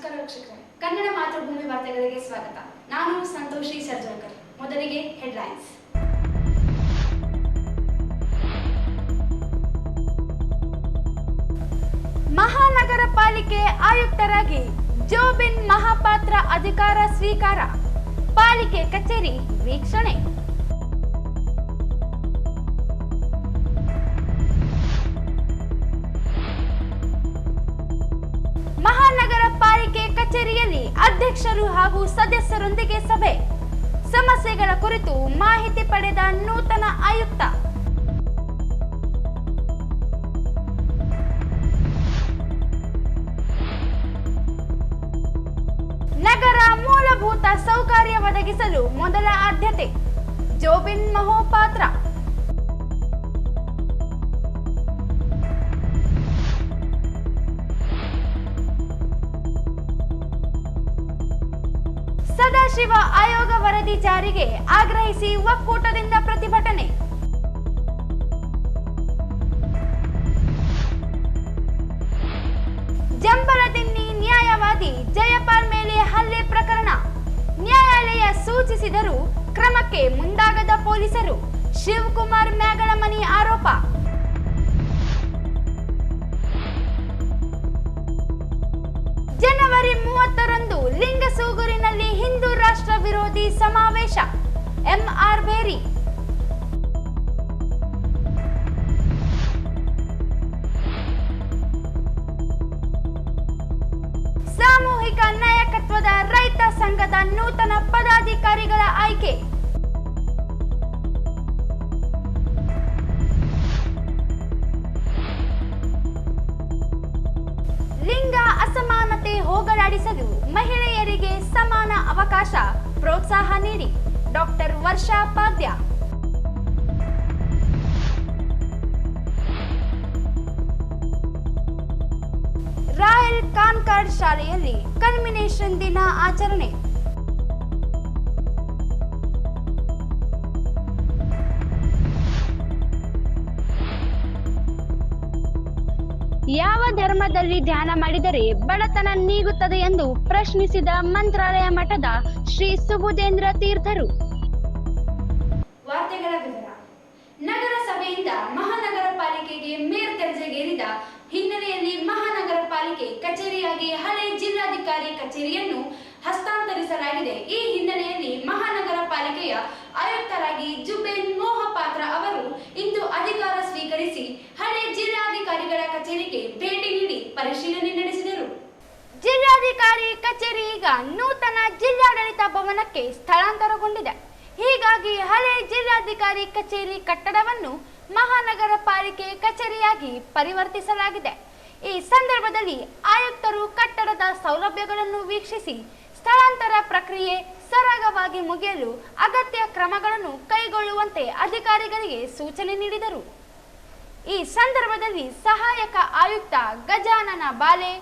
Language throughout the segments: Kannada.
ನಮಸ್ಕಾರ ವೀಕ್ಷಕರೇ, ಕನ್ನಡ ಮಾತೃಭೂಮಿ ವಾರ್ತೆಗಳಿಗೆ ಸ್ವಾಗತ. ನಾನು ಸಂತೋಷಿ ಸರ್ಜಾಕರ್. ಮೊದಲಿಗೆ ಹೆಡ್ಲೈನ್ಸ್. ಮಹಾನಗರ ಪಾಲಿಕೆ ಆಯುಕ್ತರಾಗಿ ಜೋಬಿನ್ ಮಹಾಪಾತ್ರ ಅಧಿಕಾರ ಸ್ವೀಕಾರ. ಪಾಲಿಕೆ ಕಚೇರಿ ವೀಕ್ಷಣೆ. ಮಹಾನಗರ ಪಾಲಿಕೆ ಕಚೇರಿಯಲ್ಲಿ ಅಧ್ಯಕ್ಷರು ಹಾಗೂ ಸದಸ್ಯರೊಂದಿಗೆ ಸಭೆ. ಸಮಸ್ಯೆಗಳ ಕುರಿತು ಮಾಹಿತಿ ಪಡೆದ ನೂತನ ಆಯುಕ್ತ. ನಗರ ಮೂಲಭೂತ ಸೌಕರ್ಯ ಒದಗಿಸಲು ಮೊದಲ ಆದ್ಯತೆ. ಜೋಬಿನ್ ಮಹೋಪಾತ್ರ. ಸದಾಶಿವ ಆಯೋಗ ವರದಿ ಜಾರಿಗೆ ಆಗ್ರಹಿಸಿ ಒಕ್ಕೂಟದಿಂದ ಪ್ರತಿಭಟನೆ. ಜಂಬಲದಿನ್ನಿ ನ್ಯಾಯವಾದಿ ಜಯಪಾಲ್ ಮೇಲೆ ಹಲ್ಲೆ ಪ್ರಕರಣ. ನ್ಯಾಯಾಲಯ ಸೂಚಿಸಿದರೂ ಕ್ರಮಕ್ಕೆ ಮುಂದಾಗದ ಪೊಲೀಸರು. ಶಿವಕುಮಾರ್ ಮ್ಯಾಗಳಮನಿ ಆರೋಪ. ಜನವರಿ 30ರಂದು ಲಿಂಗಸೂಗೂರಿನಲ್ಲಿ ಹಿಂದೂ ರಾಷ್ಟ್ರ ವಿರೋಧಿ ಸಮಾವೇಶ. ಎಂಆರ್ ಬೇರಿ. ಸಾಮೂಹಿಕ ನಾಯಕತ್ವದ ರೈತ ಸಂಘದ ನೂತನ ಪದಾಧಿಕಾರಿಗಳ ಆಯ್ಕೆ. ಲಿಂಗ ಅಸಮಾನತೆ ಹೋಗಲಾಡಿಸಲು ಮಹಿಳೆಯರಿಗೆ ಸಮಾನ ಅವಕಾಶ ಪ್ರೋತ್ಸಾಹ ನೀಡಿ ಡಾಕ್ಟರ್ ವರ್ಷಾ ಪಾದ್ಯ. ರಾಯಲ್ ಕಾನ್ಕಾರ್ಡ್ ಶಾಲೆಯಲ್ಲಿ ಕಲ್ಮಿನೇಷನ್ ದಿನ ಆಚರಣೆ. ಯಾವ ಧರ್ಮದಲ್ಲಿ ಧ್ಯಾನ ಮಾಡಿದರೆ ಬಡತನ ನೀಗುತ್ತದೆ ಎಂದು ಪ್ರಶ್ನಿಸಿದ ಮಂತ್ರಾಲಯ ಮಠದ ಶ್ರೀ ಸುಬುಧೇಂದ್ರ ತೀರ್ಥರು. ವಾರ್ತೆಗಳ ವಿವರ. ನಗರಸಭೆಯಿಂದ ಮಹಾನಗರ ಪಾಲಿಕೆಗೆ ಮೇಯರ್ ದರ್ಜೆಗೇರಿದ ಹಿನ್ನೆಲೆಯಲ್ಲಿ ಮಹಾನಗರ ಪಾಲಿಕೆ ಕಚೇರಿಯಾಗಿ ಹಳೆ ಜಿಲ್ಲಾಧಿಕಾರಿ ಕಚೇರಿಯನ್ನು ಹಸ್ತಾಂತರಿಸಲಾಗಿದೆ. ಈ ಹಿನ್ನೆಲೆಯಲ್ಲಿ ಮಹಾನಗರ ಪಾಲಿಕೆಯ ಆಯುಕ್ತರಾಗಿ ಜುಬೇನ್ ಮೋಹಪಾತ್ರ ಅವರು ಇಂದು ಅಧಿಕಾರ ಸ್ವೀಕರಿಸಿ ಹಳೆ ಜಿಲ್ಲಾಧಿಕಾರಿಗಳ ಕಚೇರಿಗೆ ಭೇಟಿ ನೀಡಿ ಪರಿಶೀಲನೆ ನಡೆಸಿದರು. ಜಿಲ್ಲಾಧಿಕಾರಿ ಕಚೇರಿ ಈಗ ನೂತನ ಜಿಲ್ಲಾಡಳಿತ ಭವನಕ್ಕೆ ಸ್ಥಳಾಂತರಗೊಂಡಿದೆ. ಹೀಗಾಗಿ ಹಳೆ ಜಿಲ್ಲಾಧಿಕಾರಿ ಕಚೇರಿ ಕಟ್ಟಡವನ್ನು ಮಹಾನಗರ ಪಾಲಿಕೆ ಕಚೇರಿಯಾಗಿ ಪರಿವರ್ತಿಸಲಾಗಿದೆ. ಈ ಸಂದರ್ಭದಲ್ಲಿ ಆಯುಕ್ತರು ಕಟ್ಟಡದ ಸೌಲಭ್ಯಗಳನ್ನು ವೀಕ್ಷಿಸಿ ಸ್ಥಳಾಂತರ ಪ್ರಕ್ರಿಯೆ ಸರಾಗವಾಗಿ ಮುಗಿಯಲು ಅಗತ್ಯ ಕ್ರಮಗಳನ್ನು ಕೈಗೊಳ್ಳುವಂತೆ ಅಧಿಕಾರಿಗಳಿಗೆ ಸೂಚನೆ ನೀಡಿದರು. ಈ ಸಂದರ್ಭದಲ್ಲಿ ಸಹಾಯಕ ಆಯುಕ್ತ ಗಜಾನನ ಬಾಲೆ,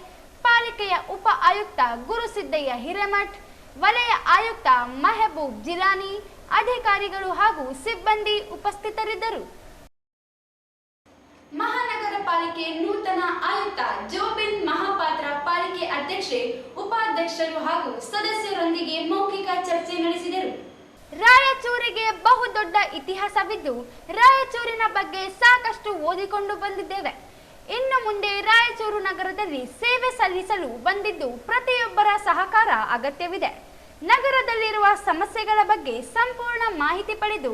ಪಾಲಿಕೆಯ ಉಪ ಆಯುಕ್ತ ಗುರುಸಿದ್ದಯ್ಯ ಹಿರೇಮಠ್, ವಲಯ ಆಯುಕ್ತ ಮೆಹಬೂಬ್ ಜಿಲಾನಿ, ಅಧಿಕಾರಿಗಳು ಹಾಗೂ ಸಿಬ್ಬಂದಿ ಉಪಸ್ಥಿತರಿದ್ದರು. ಮಹಾನಗರ ಪಾಲಿಕೆ ನೂತನ ಆಯುಕ್ತ ಜೋಬಿನ್ ಮಹಾಪಾತ್ರ ಪಾಲಿಕೆ ಅಧ್ಯಕ್ಷೆ, ಉಪಾಧ್ಯಕ್ಷರು ಹಾಗೂ ಸದಸ್ಯರೊಂದಿಗೆ ಮೌಖಿಕ ಚರ್ಚೆ ನಡೆಸಿದರು. ರಾಯಚೂರಿಗೆ ಬಹುದೊಡ್ಡ ಇತಿಹಾಸವಿದ್ದು ರಾಯಚೂರಿನ ಬಗ್ಗೆ ಸಾಕಷ್ಟು ಓದಿಕೊಂಡು ಬಂದಿದ್ದೇವೆ. ಇನ್ನು ಮುಂದೆ ರಾಯಚೂರು ನಗರದಲ್ಲಿ ಸೇವೆ ಸಲ್ಲಿಸಲು ಬಂದಿದ್ದು ಪ್ರತಿಯೊಬ್ಬರ ಸಹಕಾರ ಅಗತ್ಯವಿದೆ. ನಗರದಲ್ಲಿರುವ ಸಮಸ್ಯೆಗಳ ಬಗ್ಗೆ ಸಂಪೂರ್ಣ ಮಾಹಿತಿ ಪಡೆದು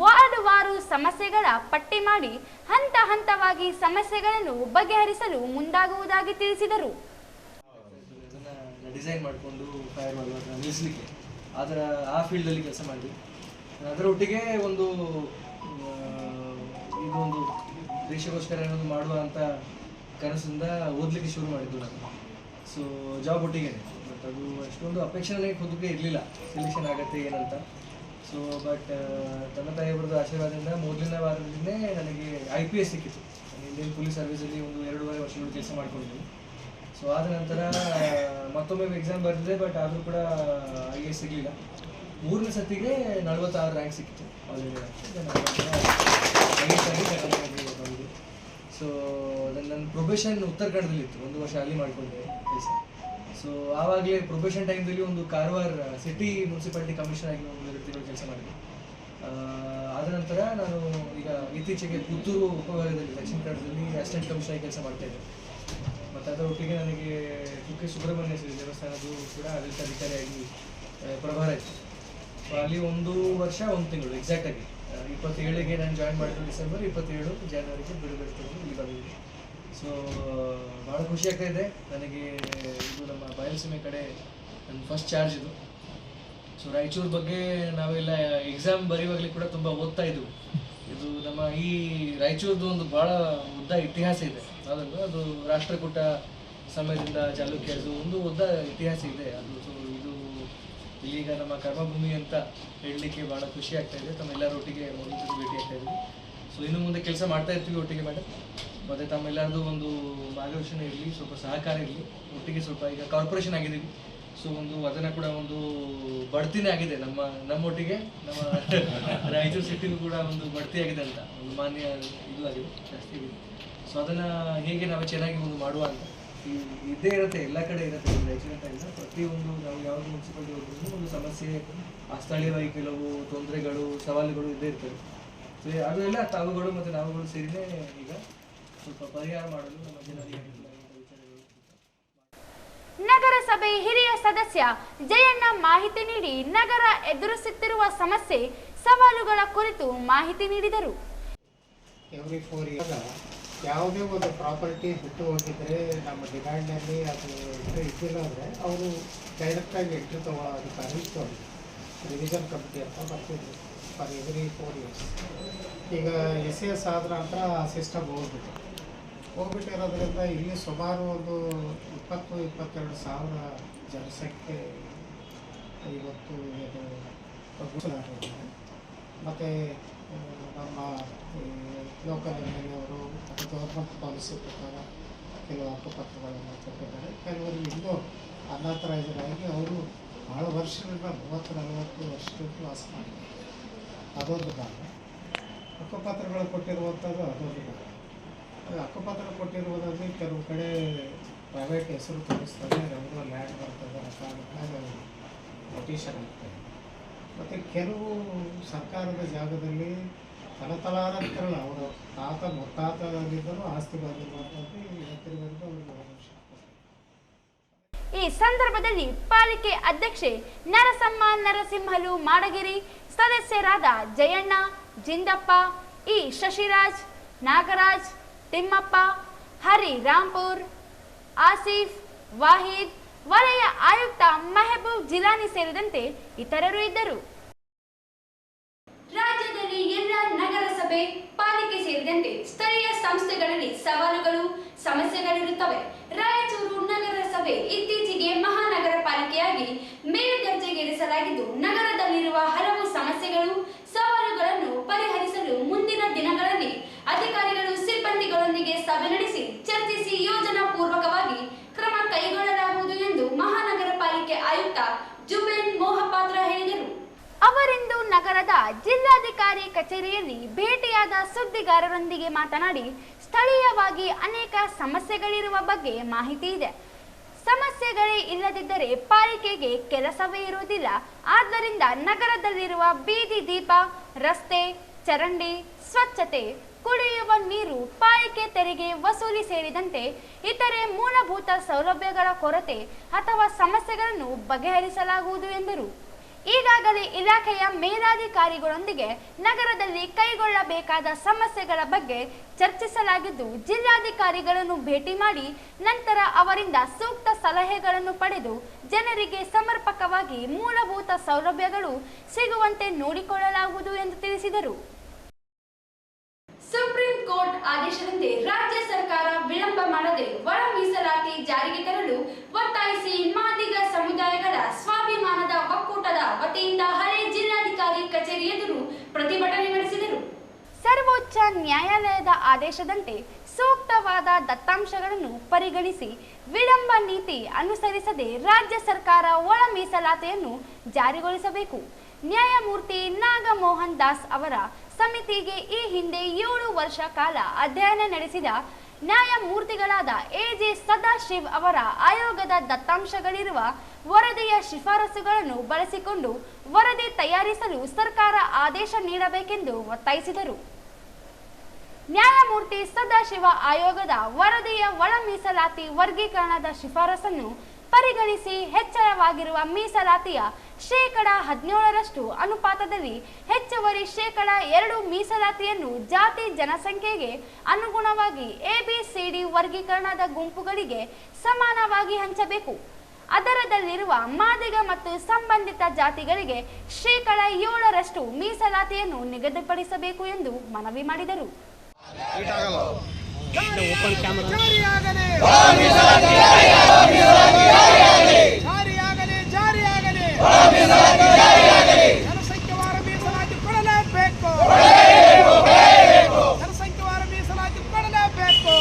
ವಾರ್ಡ್ವಾರು ಸಮಸ್ಯೆಗಳ ಪಟ್ಟಿ ಮಾಡಿ ಹಂತ ಹಂತವಾಗಿ ಸಮಸ್ಯೆಗಳನ್ನು ಬಗೆಹರಿಸಲು ಮುಂದಾಗುವುದಾಗಿ ತಿಳಿಸಿದರು. ಡಿಸೈನ್ ಮಾಡಿಕೊಂಡು ಫೈರ್ ಮಾಡೋದನ್ನ ನಿಲ್ಲಿಸಲಿಕ್ಕೆ ಆ ಫೀಲ್ಡಲ್ಲಿ ಕೆಲಸ ಮಾಡಿದ್ವಿ. ಅದರೊಟ್ಟಿಗೆ ಇದೊಂದು ದೇಶಗೋಸ್ಕರ ಏನಾದರೂ ಮಾಡುವ ಅಂತ ಕನಸಿಂದ ಓದಲಿಕ್ಕೆ ಶುರು ಮಾಡಿದ್ದು ನಾನು. ಸೊ ಜಾಬ್ ಒಟ್ಟಿಗೆ, ಬಟ್ ಅದು ಅಷ್ಟೊಂದು ಅಪೇಕ್ಷೆ ನನಗೆ ಖುದ್ದಿಗೆ ಇರಲಿಲ್ಲ ಸೆಲೆಕ್ಷನ್ ಆಗುತ್ತೆ ಏನಂತ. ಸೊ ಬಟ್ ತಂದೆ ತಾಯಿಯವ್ರದ್ದು ಆಶೀರ್ವಾದದಿಂದ ಮೊದಲನೇ ವಾರದಿಂದಲೇ ನನಗೆ IPS ಸಿಕ್ಕಿತ್ತು. ಇಂಡಿಯನ್ ಪೊಲೀಸ್ ಸರ್ವಿಸಲ್ಲಿ 1-2.5 ವರ್ಷಗಳು ಕೆಲಸ ಮಾಡ್ಕೊಂಡಿದ್ದೀನಿ. ಸೊ ಆದ ನಂತರ ಮತ್ತೊಮ್ಮೆ ಎಕ್ಸಾಮ್ ಬರೆದಿದೆ, ಬಟ್ ಆದರೂ ಕೂಡ IAS ಸಿಗಲಿಲ್ಲ. 3ನೇ ಸತಿಗೆ 46 ರ್ಯಾಂಕ್ ಸಿಕ್ಕಿತ್ತು ಆಲ್ ಇಂಡಿಯಾ ರ್ಯಾಂಕ್. ಸೊ ನನ್ನ ಪ್ರೊಫೆಷನ್ ಉತ್ತರ ಕನ್ನಡದಲ್ಲಿತ್ತು, 1 ವರ್ಷ ಅಲ್ಲಿ ಮಾಡಿಕೊಂಡೆ ಕೆಲಸ. ಸೊ ಆವಾಗಲೇ ಪ್ರೊಬೇಷನ್ ಟೈಮ್ದಲ್ಲಿ ಒಂದು ಕಾರವಾರ ಸಿಟಿ ಮುನ್ಸಿಪಾಲಿಟಿ ಕಮಿಷನರ್ ಆಗಿ ಒಂದು 2 ತಿಂಗಳು ಕೆಲಸ ಮಾಡಿದೆ. ಆದ ನಂತರ ನಾನು ಈಗ ಇತ್ತೀಚೆಗೆ ಪುತ್ತೂರು ಉಪವಿಭಾಗದಲ್ಲಿ ದಕ್ಷಿಣ ಕನ್ನಡದಲ್ಲಿ ಅಸಿಸ್ಟೆಂಟ್ ಕಮಿಷನರ್ ಆಗಿ ಕೆಲಸ ಮಾಡ್ತಾ ಇದ್ದೆ. ಮತ್ತು ಅದರ ಒಟ್ಟಿಗೆ ನನಗೆ ಕುಕ್ಕೆ ಸುಬ್ರಹ್ಮಣ್ಯ ದೇವಸ್ಥಾನದ್ದು ಕೂಡ ಆಡಳಿತಾಧಿಕಾರಿಯಾಗಿ ಪ್ರಭಾರ ಇತ್ತು. ಸೊ ಅಲ್ಲಿ 1 ವರ್ಷ 1 ತಿಂಗಳು ಎಕ್ಸಾಕ್ಟಾಗಿ 27ಗೆ ನಾನು ಜಾಯಿನ್ ಮಾಡಿದ್ದು, ಡಿಸೆಂಬರ್ 27 ಜನವರಿಗೆ ಬಿಡುಗಡೆ ತಗೊಂಡು ಇಲ್ಲಿ ಬಂದಿದ್ದೀನಿ. ಸೊ ಭಾಳ ಖುಷಿ ಆಗ್ತಾ ಇದೆ ನನಗೆ. ಇದು ನಮ್ಮ ಬಯಲುಸೀಮೆ ಕಡೆ ನನ್ನ ಫಸ್ಟ್ ಚಾರ್ಜ್ ಇದು. ಸೊ ರಾಯಚೂರು ಬಗ್ಗೆ ನಾವೆಲ್ಲ ಎಕ್ಸಾಮ್ ಬರೆಯುವಾಗಲೇ ಕೂಡ ತುಂಬ ಓದ್ತಾ ಇದ್ವು. ಇದು ನಮ್ಮ ಈ ರಾಯಚೂರ್ದು ಒಂದು ಭಾಳ ಉದ್ದ ಇತಿಹಾಸ ಇದೆ ಅದನ್ನು, ಅದು ರಾಷ್ಟ್ರಕೂಟ ಸಮಯದಿಂದ ಚಾಲುಕ್ಯರದು ಒಂದು ಉದ್ದ ಇತಿಹಾಸ ಇದೆ ಅದು. ಸೊ ಇದು ಇಲ್ಲಿಗ ನಮ್ಮ ಕರ್ಮಭೂಮಿ ಅಂತ ಹೇಳಲಿಕ್ಕೆ ಭಾಳ ಖುಷಿ ಆಗ್ತಾ ಇದೆ. ತಮ್ಮೆಲ್ಲರೊಟ್ಟಿಗೆ ಮೊದಲ ಭೇಟಿ ಆಗ್ತಾ ಇದ್ದೀವಿ. ಸೊ ಇನ್ನು ಮುಂದೆ ಕೆಲಸ ಮಾಡ್ತಾ ಇರ್ತೀವಿ ಒಟ್ಟಿಗೆ ಮೇಡಮ್. ಮತ್ತು ತಮ್ಮೆಲ್ಲರದು ಒಂದು ಮಾರ್ಗದರ್ಶನ ಇರಲಿ, ಸ್ವಲ್ಪ ಸಹಕಾರ ಇರಲಿ. ಒಟ್ಟಿಗೆ ಸ್ವಲ್ಪ ಈಗ ಕಾರ್ಪೊರೇಷನ್ ಆಗಿದ್ದೀವಿ. ಸೊ ಒಂದು ಅದನ್ನು ಕೂಡ ಒಂದು ಬಡ್ತಿನೇ ಆಗಿದೆ ನಮ್ಮೊಟ್ಟಿಗೆ, ನಮ್ಮ ರಾಯಚೂರು ಸಿಟಿಗೂ ಕೂಡ ಒಂದು ಬಡ್ತಿ ಆಗಿದೆ ಅಂತ ಒಂದು ಮಾನ್ಯ ಇದು ಆಗಿದೆ, ಜಾಸ್ತಿ ಆಗಿದೆ. ಸೊ ಅದನ್ನು ಹೇಗೆ ನಾವು ಚೆನ್ನಾಗಿ ಒಂದು ಮಾಡುವ ಅಂತ ಇದ್ದೇ ಇರುತ್ತೆ, ಎಲ್ಲ ಕಡೆ ಇರುತ್ತೆ. ರಾಯಚೂರು ಅಂತ ಇಲ್ಲ, ಪ್ರತಿಯೊಂದು ನಾವು ಯಾವುದು ಮುನ್ಸಿಪಾಲಿಟಿ ಹೋದ್ರೂ ಒಂದು ಸಮಸ್ಯೆ, ಸ್ಥಳೀಯವಾಗಿ ಕೆಲವು ತೊಂದರೆಗಳು, ಸವಾಲುಗಳು ಇದ್ದೇ ಇರ್ತವೆ. ಸೊ ಅದೆಲ್ಲ ತಾವುಗಳು ಮತ್ತು ನಾವುಗಳು ಸೇರಿನೇ ಈಗ ಸ್ವಲ್ಪ ಪರಿಹಾರ ಮಾಡಲು ನಮ್ಮ ಜಿಲ್ಲಾಧಿಕಾರಿಗಳು ನಗರಸಭೆ ಹಿರಿಯ ಸದಸ್ಯ ಜಯಣ್ಣ ಮಾಹಿತಿ ನೀಡಿ ನಗರ ಎದುರಿಸುತ್ತಿರುವ ಸಮಸ್ಯೆ ಸವಾಲುಗಳ ಕುರಿತು ಮಾಹಿತಿ ನೀಡಿದರು. ಎವ್ರಿ 4 ಇಯರ್ಸ್ ಯಾವುದೇ ಒಂದು ಪ್ರಾಪರ್ಟಿ ಬಿಟ್ಟು ಹೋಗಿದ್ರೆ ನಮ್ಮ ಡಿಮ್ಯಾಂಡ್ನಲ್ಲಿ ಅದು ಇದ್ದಿಲ್ಲ ಅಂದರೆ ಅವರು ಡೈರೆಕ್ಟಾಗಿ ಎಂಟ್ರಿ ತಗೊಳ್ಳೋ ಅಧಿಕಾರಿ ಇತ್ತು. ರಿವಿಷನ್ ಕಮಿಟಿ ಅಂತ ಬರ್ತಿದ್ರು ಫಾರ್ ಎವ್ರಿ 4 ಇಯರ್ಸ್. ಈಗ ಎಸ್ ಆದ ನಂತರ ಆ ಸಿಸ್ಟಮ್ ಹೋಗ್ಬಿಟ್ಟಿರೋದ್ರಿಂದ ಇಲ್ಲಿ ಸುಮಾರು ಒಂದು 20-22 ಸಾವಿರ ಜನಸಂಖ್ಯೆ ಇವತ್ತು ಇದು ಗುರುತಿಸಲಾಗಿದೆ. ಮತ್ತು ನಮ್ಮ ಲೋಕಲ್ ಎಮ್ಎಲ್ಎವರು ಮತ್ತು ಗೌರ್ಮೆಂಟ್ ಪಾಲಿಸಿ ಪ್ರಕಾರ ಕೆಲವು ಹಕ್ಕುಪತ್ರಗಳನ್ನು ಕೊಟ್ಟಿದ್ದಾರೆ. ಕೆಲವರು ಇನ್ನೂ ಅನಾಥರೈಸ್ಡ್ ಆಗಿ ಅವರು ಭಾಳ ವರ್ಷದಿಂದ 30-40 ವರ್ಷದಿಂದ ವಾಸ ಮಾಡಿದ್ದಾರೆ. ಅದೊಂದು ಭಾಗ. ಹಕ್ಕುಪತ್ರಗಳು ಕೊಟ್ಟಿರುವಂಥದ್ದು ಅದೊಂದು ಭಾಗ. ಹಕ್ಕುಪತ್ರ ಕೊಟ್ಟಿರುವುದರಲ್ಲಿ ಕೆಲವು ಕಡೆ ಪ್ರೈವೇಟ್ ಹೆಸರು ತೋರಿಸ್ತದೆ, ಅವರು ಲ್ಯಾಂಡ್ ಬರ್ತದೆ ಆ ಕಾರಣಕ್ಕಾಗಿ ನೋಟಿಷನ್ ಆಗ್ತದೆ. ಮತ್ತು ಕೆಲವು ಸರ್ಕಾರದ ಜಾಗದಲ್ಲಿ ತಲತಲಾಂತರಗಳು ಅವರು ತಾತ ಮುತ್ತಾತದಿಂದಲೂ ಆಸ್ತಿ ಬಂದಿರುವಂಥದ್ದು ಇವತ್ತಿನವರೆಗೂ ಅವರಿಗೆ ಅವಕಾಶ. ಈ ಸಂದರ್ಭದಲ್ಲಿ ಪಾಲಿಕೆ ಅಧ್ಯಕ್ಷೆ ನರಸಿಂಹಲು ಮಾಡಗಿರಿ, ಸದಸ್ಯರಾದ ಜಯಣ್ಣ, ಜಿಂದಪ್ಪ, ಇ ಶಶಿರಾಜ್, ನಾಗರಾಜ್, ತಿಮ್ಮಪ್ಪ, ಹರಿ ರಾಂಪುರ್, ಆಸಿಫ್, ವಾಹಿದ್, ವಲಯ ಆಯುಕ್ತ ಮೆಹಬೂಬ್ ಜಿಲಾನಿ ಸೇರಿದಂತೆ ಇತರರು ಇದ್ದರು. ರಾಜ್ಯದಲ್ಲಿ ಎಲ್ಲ ನಗರಸಭೆ, ಪಾಲಿಕೆ ಸೇರಿದಂತೆ ಸ್ಥಳೀಯ ಸಂಸ್ಥೆಗಳಲ್ಲಿ ಸವಾಲುಗಳು, ಸಮಸ್ಯೆಗಳಿರುತ್ತವೆ. ರಾಯಚೂರು ನಗರಸಭೆ ಇತ್ತೀಚೆಗೆ ಮಹಾನಗರ ಪಾಲಿಕೆಯಾಗಿ ಮೇಲ್ದರ್ಜೆಗೇರಿಸಲಾಗಿದ್ದು, ನಗರದಲ್ಲಿರುವ ಹಲವು ಸಮಸ್ಯೆಗಳು, ಸವಾಲುಗಳನ್ನು ಪರಿಹರಿಸಲು ಮುಂದಿನ ದಿನಗಳಲ್ಲಿ ಅಧಿಕಾರಿಗಳು ಸಿಬ್ಬಂದಿಗಳೊಂದಿಗೆ ಸಭೆ ನಡೆಸಿ ಚರ್ಚಿಸಿ ಯೋಜನಾ ಪೂರ್ವಕವಾಗಿ ಕ್ರಮ ಕೈಗೊಳ್ಳಲಾಗುವುದು ಎಂದು ಮಹಾನಗರ ಪಾಲಿಕೆ ಆಯುಕ್ತ ಜುಬೇನ್ ಮೋಹಪಾತ್ರ ಹೇಳಿದರು. ಅವರಿಂದು ನಗರದ ಜಿಲ್ಲಾಧಿಕಾರಿ ಕಚೇರಿಯಲ್ಲಿ ಭೇಟಿಯಾದ ಸುದ್ದಿಗಾರರೊಂದಿಗೆ ಮಾತನಾಡಿ, ಸ್ಥಳೀಯವಾಗಿ ಅನೇಕ ಸಮಸ್ಯೆಗಳಿರುವ ಬಗ್ಗೆ ಮಾಹಿತಿ ಇದೆ. ಸಮಸ್ಯೆಗಳೇ ಇಲ್ಲದಿದ್ದರೆ ಪಾಲಿಕೆಗೆ ಕೆಲಸವೇ ಇರುವುದಿಲ್ಲ. ಆದ್ದರಿಂದ ನಗರದಲ್ಲಿರುವ ಬೀದಿ ದೀಪ, ರಸ್ತೆ, ಚರಂಡಿ, ಸ್ವಚ್ಛತೆ, ಕುಡಿಯುವ ನೀರು, ಪಾಲಿಕೆ ತೆರಿಗೆ ವಸೂಲಿ ಸೇರಿದಂತೆ ಇತರೆ ಮೂಲಭೂತ ಸೌಲಭ್ಯಗಳ ಕೊರತೆ ಅಥವಾ ಸಮಸ್ಯೆಗಳನ್ನು ಬಗೆಹರಿಸಲಾಗುವುದು ಎಂದರು. ಈಗಾಗಲೇ ಇಲಾಖೆಯ ಮೇಲಾಧಿಕಾರಿಗಳೊಂದಿಗೆ ನಗರದಲ್ಲಿ ಕೈಗೊಳ್ಳಬೇಕಾದ ಸಮಸ್ಯೆಗಳ ಬಗ್ಗೆ ಚರ್ಚಿಸಲಾಗಿದ್ದು, ಜಿಲ್ಲಾಧಿಕಾರಿಗಳನ್ನು ಭೇಟಿ ಮಾಡಿ ನಂತರ ಅವರಿಂದ ಸೂಕ್ತ ಸಲಹೆಗಳನ್ನು ಪಡೆದು ಜನರಿಗೆ ಸಮರ್ಪಕವಾಗಿ ಮೂಲಭೂತ ಸೌಲಭ್ಯಗಳು ಸಿಗುವಂತೆ ನೋಡಿಕೊಳ್ಳಲಾಗುವುದು ಎಂದು ತಿಳಿಸಿದರು. ಸುಪ್ರೀಂ ಕೋರ್ಟ್ ಆದೇಶದಂತೆ ರಾಜ್ಯ ಸರ್ಕಾರ ವಿಳಂಬ ಮಾಡದೆ ಒಳ ಮೀಸಲಾತಿ ಜಾರಿಗೆ ತರಲು ಒತ್ತಾಯಿಸಿ ಮಾದಿಗ ಸಮುದಾಯಗಳ ಸ್ವಾಭಿಮಾನದ ಒಕ್ಕೂಟದ ವತಿಯಿಂದ ಹಳೆ ಜಿಲ್ಲಾಧಿಕಾರಿ ಕಚೇರಿ ಎದುರು ಪ್ರತಿಭಟನೆ ನಡೆಸಿದರು. ಸರ್ವೋಚ್ಚ ನ್ಯಾಯಾಲಯದ ಆದೇಶದಂತೆ ಸೂಕ್ತವಾದ ದತ್ತಾಂಶಗಳನ್ನು ಪರಿಗಣಿಸಿ ವಿಳಂಬ ನೀತಿ ಅನುಸರಿಸದೆ ರಾಜ್ಯ ಸರ್ಕಾರ ಒಳ ಮೀಸಲಾತಿಯನ್ನು ಜಾರಿಗೊಳಿಸಬೇಕು. ನ್ಯಾಯಮೂರ್ತಿ ನಾಗಮೋಹನ್ ದಾಸ್ ಅವರ ಸಮಿತಿಗೆ ಈ ಹಿಂದೆ 7 ವರ್ಷ ಕಾಲ ಅಧ್ಯಯನ ನಡೆಸಿದ ನ್ಯಾಯಮೂರ್ತಿಗಳಾದ ಎಜೆ ಸದಾಶಿವ್ ಅವರ ಆಯೋಗದ ದತ್ತಾಂಶಗಳಿರುವ ವರದಿಯ ಶಿಫಾರಸುಗಳನ್ನು ಬಳಸಿಕೊಂಡು ವರದಿ ತಯಾರಿಸಲು ಸರ್ಕಾರ ಆದೇಶ ನೀಡಬೇಕೆಂದು ಒತ್ತಾಯಿಸಿದರು. ನ್ಯಾಯಮೂರ್ತಿ ಸದಾಶಿವ ಆಯೋಗದ ವರದಿಯ ಒಳ ಮೀಸಲಾತಿ ವರ್ಗೀಕರಣದ ಶಿಫಾರಸನ್ನು ಪರಿಗಣಿಸಿ ಹೆಚ್ಚಳವಾಗಿರುವ ಮೀಸಲಾತಿಯ 17% ಅನುಪಾತದಲ್ಲಿ ಹೆಚ್ಚುವರಿ 2% ಮೀಸಲಾತಿಯನ್ನು ಜಾತಿ ಜನಸಂಖ್ಯೆಗೆ ಅನುಗುಣವಾಗಿ ABCD ವರ್ಗೀಕರಣದ ಗುಂಪುಗಳಿಗೆ ಸಮಾನವಾಗಿ ಹಂಚಬೇಕು. ಅದರದಲ್ಲಿರುವ ಮಾದಿಗ ಮತ್ತು ಸಂಬಂಧಿತ ಜಾತಿಗಳಿಗೆ 7% ಮೀಸಲಾತಿಯನ್ನು ನಿಗದಿಪಡಿಸಬೇಕು ಎಂದು ಮನವಿ ಮಾಡಿದರು. ಜನಸಂಖ್ಯಾವಾರ ಮೀಸಲಾತಿ ಕೊಡಲೇಬೇಕು. ಜನಸಂಖ್ಯಾವಾರ ಮೀಸಲಾತಿ ಕೊಡಲೇಬೇಕು.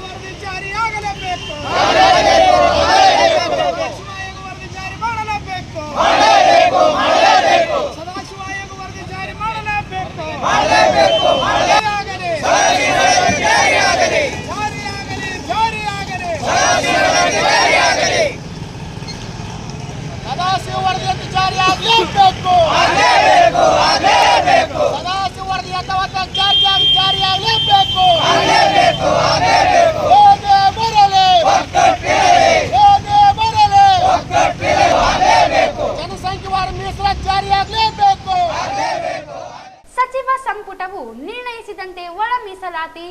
ವರದಿ ಜಾರಿಯಾಗಲೇಬೇಕು. ವರದಿ ಜಾರಿ ಮಾಡಲೇಬೇಕು. ಸದಾಶಿವ ಆಯೋಗ ವರದಿ ಜಾರಿ ಮಾಡಲೇಬೇಕು. ಸದಾಶಿವ ವರದಿಯನ್ನು ಜಾರಿಯಾಗಲೇಬೇಕು. ಸದಾಶಿವ ವರದಿ ಅಥವಾ ಜಾರಿಯಾಗಲೇಬೇಕು. ಜನಸಂಖ್ಯಾವಾರ ಮೀಸಲಾತಿ ಜಾರಿಯಾಗಲೇಬೇಕು. ಸಚಿವ ಸಂಪುಟವು ನಿರ್ಣಯಿಸಿದಂತೆ ಒಳ ಮೀಸಲಾತಿ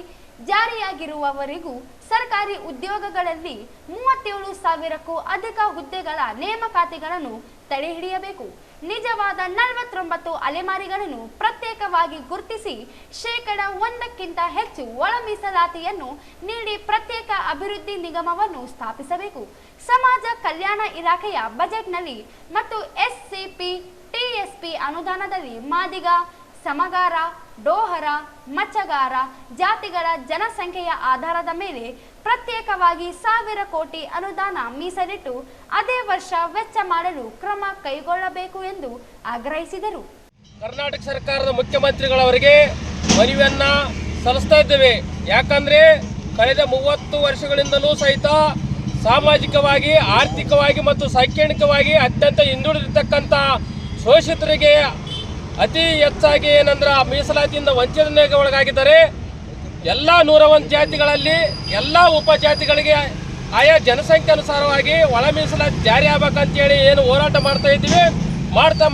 ಜಾರಿಯಾಗಿರುವವರೆಗೂ ಸರ್ಕಾರಿ ಉದ್ಯೋಗಗಳಲ್ಲಿ 37,000ಕ್ಕೂ ಅಧಿಕ ಹುದ್ದೆಗಳ ನೇಮಕಾತಿಗಳನ್ನು ತಡೆಹಿಡಿಯಬೇಕು. ನಿಜವಾದ 49 ಅಲೆಮಾರಿಗಳನ್ನು ಪ್ರತ್ಯೇಕವಾಗಿ ಗುರುತಿಸಿ 1%ಕ್ಕಿಂತ ಹೆಚ್ಚು ಒಳ ಮೀಸಲಾತಿಯನ್ನು ನೀಡಿ ಪ್ರತ್ಯೇಕ ಅಭಿವೃದ್ಧಿ ನಿಗಮವನ್ನು ಸ್ಥಾಪಿಸಬೇಕು. ಸಮಾಜ ಕಲ್ಯಾಣ ಇಲಾಖೆಯ ಬಜೆಟ್ನಲ್ಲಿ ಮತ್ತು SCP TSP ಅನುದಾನದಲ್ಲಿ ಮಾದಿಗ, ಸಮಗಾರ, ಡೋಹರ, ಮಚ್ಚಗಾರ ಜಾತಿಗಳ ಜನಸಂಖ್ಯೆಯ ಆಧಾರದ ಮೇಲೆ ಪ್ರತ್ಯೇಕವಾಗಿ 1,000 ಕೋಟಿ ಅನುದಾನ ಮೀಸಲಿಟ್ಟು ಅದೇ ವರ್ಷ ವೆಚ್ಚ ಮಾಡಲು ಕ್ರಮ ಕೈಗೊಳ್ಳಬೇಕು ಎಂದು ಆಗ್ರಹಿಸಿದರು. ಕರ್ನಾಟಕ ಸರ್ಕಾರದ ಮುಖ್ಯಮಂತ್ರಿಗಳವರಿಗೆ ಮನವಿಯನ್ನ ಸಲ್ಲಿಸ್ತಾ ಇದ್ದೇವೆ. ಯಾಕಂದ್ರೆ ಕಳೆದ 30 ವರ್ಷಗಳಿಂದಲೂ ಸಹಿತ ಸಾಮಾಜಿಕವಾಗಿ, ಆರ್ಥಿಕವಾಗಿ ಮತ್ತು ಶೈಕ್ಷಣಿಕವಾಗಿ ಅತ್ಯಂತ ಹಿಂದುಳಿದಿರ್ತಕ್ಕಂಥ ಶೋಷಿತರಿಗೆ ಅತಿ ಹೆಚ್ಚಾಗಿ ಏನಂದ್ರೆ ಮೀಸಲಾತಿಯಿಂದ ವಂಚನೆಗೆ ಒಳಗಾಗಿದ್ದಾರೆ. ಎಲ್ಲ 101 ಜಾತಿಗಳಲ್ಲಿ ಎಲ್ಲ ಉಪಜಾತಿಗಳಿಗೆ ಆಯಾ ಜನಸಂಖ್ಯೆ ಅನುಸಾರವಾಗಿ ಒಳ ಮೀಸಲಾತಿ ಜಾರಿ ಆಗ್ಬೇಕಂತೇಳಿ ಏನು ಹೋರಾಟ ಮಾಡ್ತಾ ಇದ್ದೀವಿ.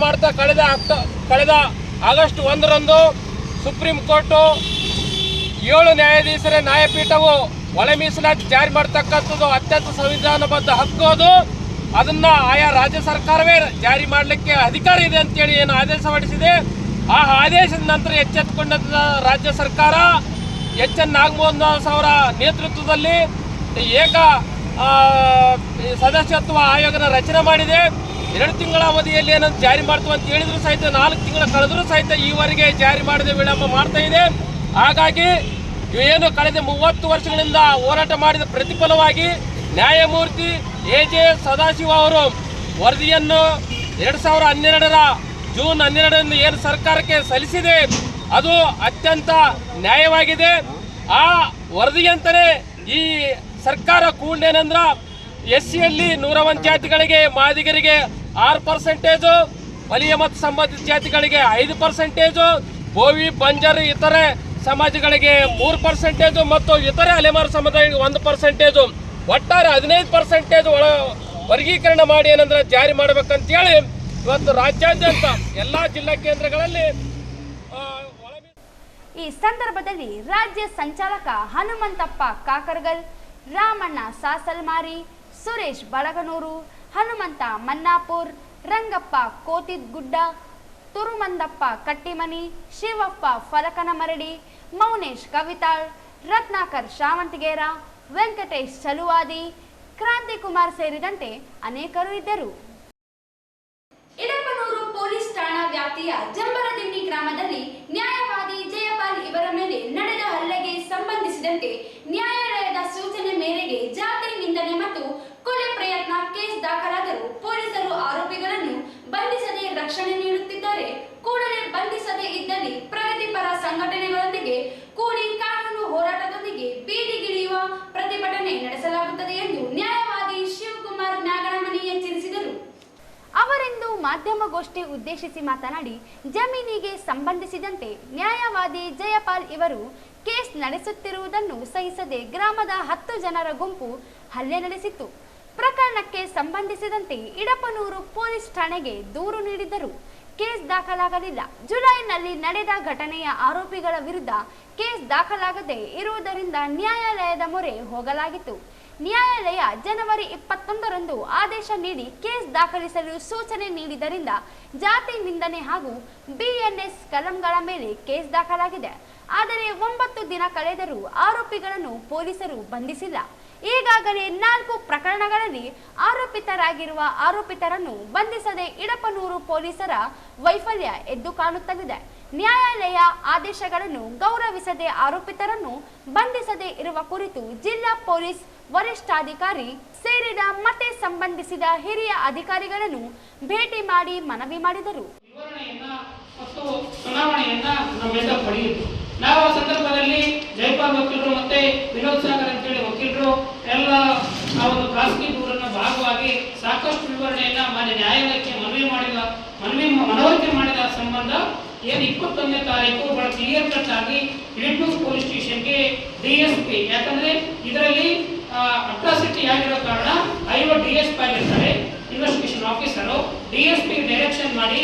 ಮಾಡ್ತಾ ಕಳೆದ ಆಗಸ್ಟ್ 1ರಂದು ಸುಪ್ರೀಂ ಕೋರ್ಟು 7 ನ್ಯಾಯಾಧೀಶರ ನ್ಯಾಯಪೀಠವು ಒಳ ಮೀಸಲಾತಿ ಜಾರಿ ಮಾಡ್ತಕ್ಕಂಥದ್ದು ಅತ್ಯಂತ ಸಂವಿಧಾನಬದ್ಧ ಹಕ್ಕು. ಅದನ್ನ ಆಯಾ ರಾಜ್ಯ ಸರ್ಕಾರವೇ ಜಾರಿ ಮಾಡಲಿಕ್ಕೆ ಅಧಿಕಾರ ಇದೆ ಅಂತೇಳಿ ಏನು ಆದೇಶ ಹೊರಡಿಸಿದೆ. ಆ ಆದೇಶದ ನಂತರ ಎಚ್ಚೆತ್ತುಕೊಂಡ ರಾಜ್ಯ ಸರ್ಕಾರ ಎನ್ ನಾಗಮೋಹನ್ ದಾಸ್ ಅವರ ನೇತೃತ್ವದಲ್ಲಿ ಏಕ ಸದಸ್ಯತ್ವ ಆಯೋಗನ ರಚನೆ ಮಾಡಿದೆ. 2 ತಿಂಗಳ ಅವಧಿಯಲ್ಲಿ ಏನಂತ ಜಾರಿ ಮಾಡ್ತೀವಿ ಅಂತ ಹೇಳಿದ್ರು ಸಹಿತ 4 ತಿಂಗಳ ಕಳೆದರೂ ಸಹಿತ ಈವರೆಗೆ ಜಾರಿ ಮಾಡದೆ ವಿಳಂಬ ಮಾಡ್ತಾ ಇದೆ. ಹಾಗಾಗಿ ಏನು ಕಳೆದ 30 ವರ್ಷಗಳಿಂದ ಹೋರಾಟ ಮಾಡಿದ ಪ್ರತಿಫಲವಾಗಿ ನ್ಯಾಯಮೂರ್ತಿ ಎಜೆ ಸದಾಶಿವ ಅವರು ವರದಿಯನ್ನು 2012ರ ಜೂನ್ 12ರಂದು ಏನು ಸರ್ಕಾರಕ್ಕೆ ಸಲ್ಲಿಸಿದೆ ಅದು ಅತ್ಯಂತ ನ್ಯಾಯವಾಗಿದೆ. ಆ ವರದಿಯಂತಲೇ ಈ ಸರ್ಕಾರ ಕೂಡೇನಂದ್ರ SCಯಲ್ಲಿ 101 ಜಾತಿಗಳಿಗೆ, ಮಾದಿಗರಿಗೆ 6%, ಬಲಿಯ ಮತ್ತು ಸಂಬಂಧಿತ ಜಾತಿಗಳಿಗೆ 5%, ಬೋವಿ, ಬಂಜರ್ ಇತರೆ ಸಮಾಜಗಳಿಗೆ 3% ಮತ್ತು ಇತರೆ ಅಲೆಮಾರು ಸಮುದಾಯಗಳಿಗೆ 1%, ಒಟ್ಟಾರೆ 15% ವರ್ಗೀಕರಣ ಮಾಡಿ ಏನಂದ್ರೆ ಜಾರಿ ಮಾಡಬೇಕಂತೇಳಿ ಇವತ್ತು ರಾಜ್ಯಾದ್ಯಂತ ಎಲ್ಲಾ ಜಿಲ್ಲಾ ಕೇಂದ್ರಗಳಲ್ಲಿ ಈ ಸಂದರ್ಭದಲ್ಲಿ ರಾಜ್ಯ ಸಂಚಾಲಕ ಹನುಮಂತಪ್ಪ ಕಾಕರ್ಗಲ್, ರಾಮಣ್ಣ ಸಾಸಲ್ಮಾರಿ, ಸುರೇಶ್ ಬಳಗನೂರು, ಹನುಮಂತ ಮನ್ನಾಪುರ್, ರಂಗಪ್ಪ ಕೋತಿದ್ಗುಡ್ಡ, ತುರುಮಂದಪ್ಪ ಕಟ್ಟಿಮನಿ, ಶಿವಪ್ಪ ಫಲಕನಮರಡಿ, ಮೌನೇಶ್ ಕವಿತಾಳ್, ರತ್ನಾಕರ್ ಶಾವಂತಿಗೇರ, ವೆಂಕಟೇಶ್ ಚಲುವಾದಿ, ಕ್ರಾಂತಿಕುಮಾರ್ ಸೇರಿದಂತೆ ಅನೇಕರು ಇದ್ದರು. ಇಡಪನೂರು ಪೊಲೀಸ್ ಠಾಣಾ ವ್ಯಾಪ್ತಿಯ ಜಂಬರದಿನ್ನಿ ಗ್ರಾಮದಲ್ಲಿ ನ್ಯಾಯವಾದಿ ಜಯಪಾಲ್ ಇವರ ಮೇಲೆ ನಡೆದ ಹಲ್ಲೆಗೆ ಸಂಬಂಧಿಸಿದಂತೆ ನ್ಯಾಯಾಲಯದ ಸೂಚನೆ ಮೇರೆಗೆ ಜಾತಿ ನಿಂದನೆ ಮತ್ತು ಕೊಲೆ ಪ್ರಯತ್ನ ಕೇಸ್ ದಾಖಲಾದರೂ ಪೊಲೀಸರು ಆರೋಪಿಗಳನ್ನು ಬಂಧಿಸದೆ ರಕ್ಷಣೆ ನೀಡುತ್ತಿದ್ದಾರೆ. ಕೂಡಲೇ ಬಂಧಿಸದೇ ಇದ್ದಲ್ಲಿ ಪ್ರಗತಿಪರ ಸಂಘಟನೆಗಳೊಂದಿಗೆ ಕೂಡಿ ಕಾನೂನು ಹೋರಾಟದೊಂದಿಗೆ ಬೀದಿಗಿಳಿಯುವ ಪ್ರತಿಭಟನೆ ನಡೆಸಲಾಗುತ್ತದೆ ಎಂದು ನ್ಯಾಯವಾದಿ ಶಿವಕುಮಾರ್ ನಾಗರಮನಿ ಎಚ್ಚರಿಸಿದರು. ಅವರಿಂದು ಮಾಧ್ಯಮಗೋಷ್ಠಿ ಉದ್ದೇಶಿಸಿ ಮಾತನಾಡಿ, ಜಮೀನಿಗೆ ಸಂಬಂಧಿಸಿದಂತೆ ನ್ಯಾಯವಾದಿ ಜಯಪಾಲ್ ಇವರು ಕೇಸ್ ನಡೆಸುತ್ತಿರುವುದನ್ನು ಸಹಿಸದೆ ಗ್ರಾಮದ 10 ಜನರ ಗುಂಪು ಹಲ್ಲೆ ನಡೆಸಿತ್ತು. ಪ್ರಕರಣಕ್ಕೆ ಸಂಬಂಧಿಸಿದಂತೆ ಇಡಪನೂರು ಪೊಲೀಸ್ ಠಾಣೆಗೆ ದೂರು ನೀಡಿದ್ದರು. ಕೇಸ್ ದಾಖಲಾಗಲಿಲ್ಲ. ಜುಲೈನಲ್ಲಿ ನಡೆದ ಘಟನೆಯ ಆರೋಪಿಗಳ ವಿರುದ್ಧ ಕೇಸ್ ದಾಖಲಾಗದೆ ಇರುವುದರಿಂದ ನ್ಯಾಯಾಲಯದ ಮೊರೆ ಹೋಗಲಾಗಿತ್ತು. ನ್ಯಾಯಾಲಯ ಜನವರಿ 21ರಂದು ಆದೇಶ ನೀಡಿ ಕೇಸ್ ದಾಖಲಿಸಲು ಸೂಚನೆ ನೀಡಿದ್ದರಿಂದ ಜಾತಿ ನಿಂದನೆ ಹಾಗೂ ಬಿಎನ್ಎಸ್ ಕಲಂಗಳ ಮೇಲೆ ಕೇಸ್ ದಾಖಲಾಗಿದೆ. ಆದರೆ 9 ದಿನ ಕಳೆದರೂ ಆರೋಪಿಗಳನ್ನು ಪೊಲೀಸರು ಬಂಧಿಸಿಲ್ಲ. ಈಗಾಗಲೇ 4 ಪ್ರಕರಣಗಳಲ್ಲಿ ಆರೋಪಿತರಾಗಿರುವ ಆರೋಪಿತರನ್ನು ಬಂಧಿಸದೆ ಇಡಪನೂರು ಪೊಲೀಸರ ವೈಫಲ್ಯ ಎದ್ದು ಕಾಣುತ್ತಲಿದೆ. ನ್ಯಾಯಾಲಯ ಆದೇಶಗಳನ್ನು ಗೌರವಿಸದೆ ಆರೋಪಿತರನ್ನು ಬಂಧಿಸದೆ ಇರುವ ಕುರಿತು ಜಿಲ್ಲಾ ಪೊಲೀಸ್ ವರಿಷ್ಠಾಧಿಕಾರಿ ಸೇರಿದ ಮತ್ತೆ ಸಂಬಂಧಿಸಿದ ಹಿರಿಯ ಅಧಿಕಾರಿಗಳನ್ನು ಭೇಟಿ ಮಾಡಿ ಮನವಿ ಮಾಡಿದರು. ಮತ್ತು ಚುನಾವಣೆಯನ್ನ ನಮ್ಮೆಲ್ಲ ಪಡೆಯಿತು. ನಾವು ಆ ಸಂದರ್ಭದಲ್ಲಿ ಜೈಪಾಲ್ ವಕೀಲರು ಮತ್ತೆ ವಿನೋದ್ ಸಾಗರ್ ಅಂತೇಳಿ ವಕೀಲರು ಎಲ್ಲ ಆ ಒಂದು ಖಾಸಗಿ ದೂರನ್ನ ಭಾಗವಾಗಿ ಸಾಕಷ್ಟು ವಿವರಣೆಯನ್ನ ಮಾನ್ಯ ನ್ಯಾಯಾಲಯಕ್ಕೆ ಮನವರಿಕೆ ಮಾಡಿದ ಸಂಬಂಧ ಏನು 21ನೇ ತಾರೀಕು ಬಹಳ ಕ್ಲಿಯರ್ ಕಟ್ ಆಗಿ ಇಡಪನೂರು ಪೊಲೀಸ್ ಸ್ಟೇಷನ್ಗೆ DSP, ಯಾಕಂದ್ರೆ ಇದರಲ್ಲಿ ಅಟ್ರಾಸಿಟಿ ಆಗಿರೋ ಕಾರಣ DSP ಆಗಿರ್ತಾರೆ, ಇನ್ವೆಸ್ಟಿಗೇಷನ್ ಆಫೀಸರು DSP ಡೈರೆಕ್ಷನ್ ಮಾಡಿ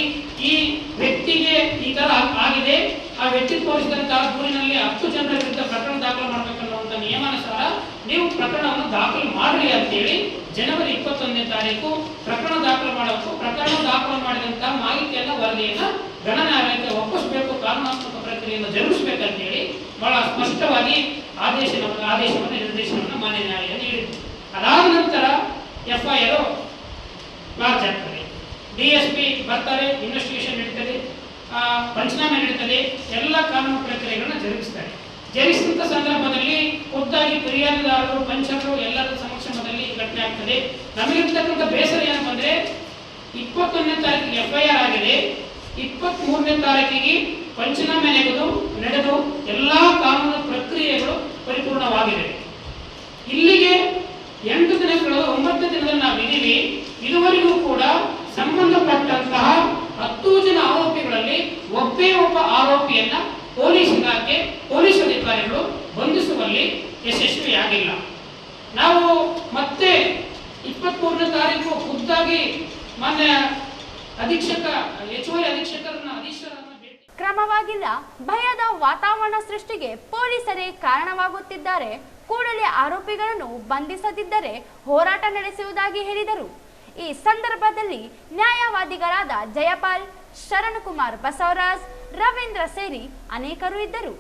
ಈ ವ್ಯಕ್ತಿಗೆ ಈ ತರ ಆಗಿದೆ, ಆ ವ್ಯಕ್ತಿ ತೋರಿಸಿದಂತಹ ದೂರಿನಲ್ಲಿ 10 ಜನರ ವಿರುದ್ಧ ಪ್ರಕರಣ ದಾಖಲು ಮಾಡಬೇಕನ್ನುವಂತ ನಿಯಮಾನುಸಾರ ನೀವು ಪ್ರಕರಣವನ್ನು ದಾಖಲು ಮಾಡ್ರಿ ಅಂತೇಳಿ ಜನವರಿ 21ನೇ ತಾರೀಕು ಪ್ರಕರಣ ದಾಖಲು ಮಾಡಬೇಕು. ಪ್ರಕರಣ ದಾಖಲು ಮಾಡಿದಂತಹ ಮಾಹಿತಿಯನ್ನ ವರದಿಯನ್ನ ಗಣ ನ್ಯಾಯಾಲಯಕ್ಕೆ ಒಪ್ಪಿಸಬೇಕು, ಕಾನೂನಾತ್ಮಕ ಪ್ರಕ್ರಿಯೆಯನ್ನು ಜರುಗಿಸಬೇಕಂತೇಳಿ ಬಹಳ ಸ್ಪಷ್ಟವಾಗಿ ಆದೇಶವನ್ನು ನಿರ್ದೇಶನವನ್ನು ಮಾನ್ಯ ನ್ಯಾಯಾಲಯ ನೀಡಿತು. ಅದಾದ ನಂತರ FIR ಲಾರ್ಜ್ ಆಗ್ತದೆ, DSP ಬರ್ತಾರೆ, ಇನ್ವೆಸ್ಟಿಗೇಷನ್ ನಡೀತದೆ, ಪಂಚನಾಮೆ ನಡೀತದೆ, ಎಲ್ಲ ಕಾನೂನು ಪ್ರಕ್ರಿಯೆಗಳನ್ನ ಜರುಗಿಸ್ತಾರೆ. ಜರುಗಿಸಿದ ಸಂದರ್ಭದಲ್ಲಿ ಖುದ್ದಾಗಿ ಫಿರ್ಯಾದಿದಾರರು, ಪಂಚರು ಎಲ್ಲರ ಸಮಕ್ಷಮದಲ್ಲಿ ಘಟನೆ ಆಗ್ತದೆ. ನಮಗಿರ್ತಕ್ಕಂಥ ಬೇಸರ ಏನಪ್ಪ ಅಂದ್ರೆ 21ನೇ ತಾರೀಕಿಗೆ FIR ಆಗಿದೆ, 23ನೇ ತಾರೀಕಿಗೆ ಪಂಚನಾಮೆ ನಡೆದು ಎಲ್ಲಾ ಕಾನೂನು ಪ್ರಕ್ರಿಯೆಗಳು ಪರಿಪೂರ್ಣವಾಗಿದೆ. ಇಲ್ಲಿಗೆ 8 ದಿನಗಳು 9ನೇ ದಿನದಲ್ಲಿ ನಾವಿದ್ದೀವಿ. ಇದುವರೆಗೂ ಕೂಡ ಸಂಬಂಧಪಟ್ಟಂತಹ 10 ಜನ ಆರೋಪಿಗಳಲ್ಲಿ ಒಬ್ಬ ಆರೋಪಿಯನ್ನ ಪೊಲೀಸ್ ಇಲಾಖೆ ಪೊಲೀಸ್ ಅಧಿಕಾರಿಗಳು ಬಂಧಿಸುವಲ್ಲಿ ಯಶಸ್ವಿಯಾಗಿಲ್ಲ. ನಾವು ಮತ್ತೆ 23ನೇ ತಾರೀಕು ಖುದ್ದಾಗಿ ಮಾನ್ಯ ಅಧೀಕ್ಷಕ HOI ಅಧೀಕ್ಷಕರನ್ನ ಕ್ರಮವಾಗಿಲ್ಲ. ಭಯದ ವಾತಾವರಣ ಸೃಷ್ಟಿಗೆ ಪೊಲೀಸರೇ ಕಾರಣವಾಗುತ್ತಿದ್ದಾರೆ. ಕೂಡಲೇ ಆರೋಪಿಗಳನ್ನು ಬಂಧಿಸದಿದ್ದರೆ ಹೋರಾಟ ನಡೆಸುವುದಾಗಿ ಹೇಳಿದರು. ಈ ಸಂದರ್ಭದಲ್ಲಿ ನ್ಯಾಯವಾದಿಗಳಾದ ಜಯಪಾಲ್, ಶರಣಕುಮಾರ್ ಬಸವರಾಜ್, ರವೀಂದ್ರ ಸೇರಿ ಅನೇಕರು ಇದ್ದರು.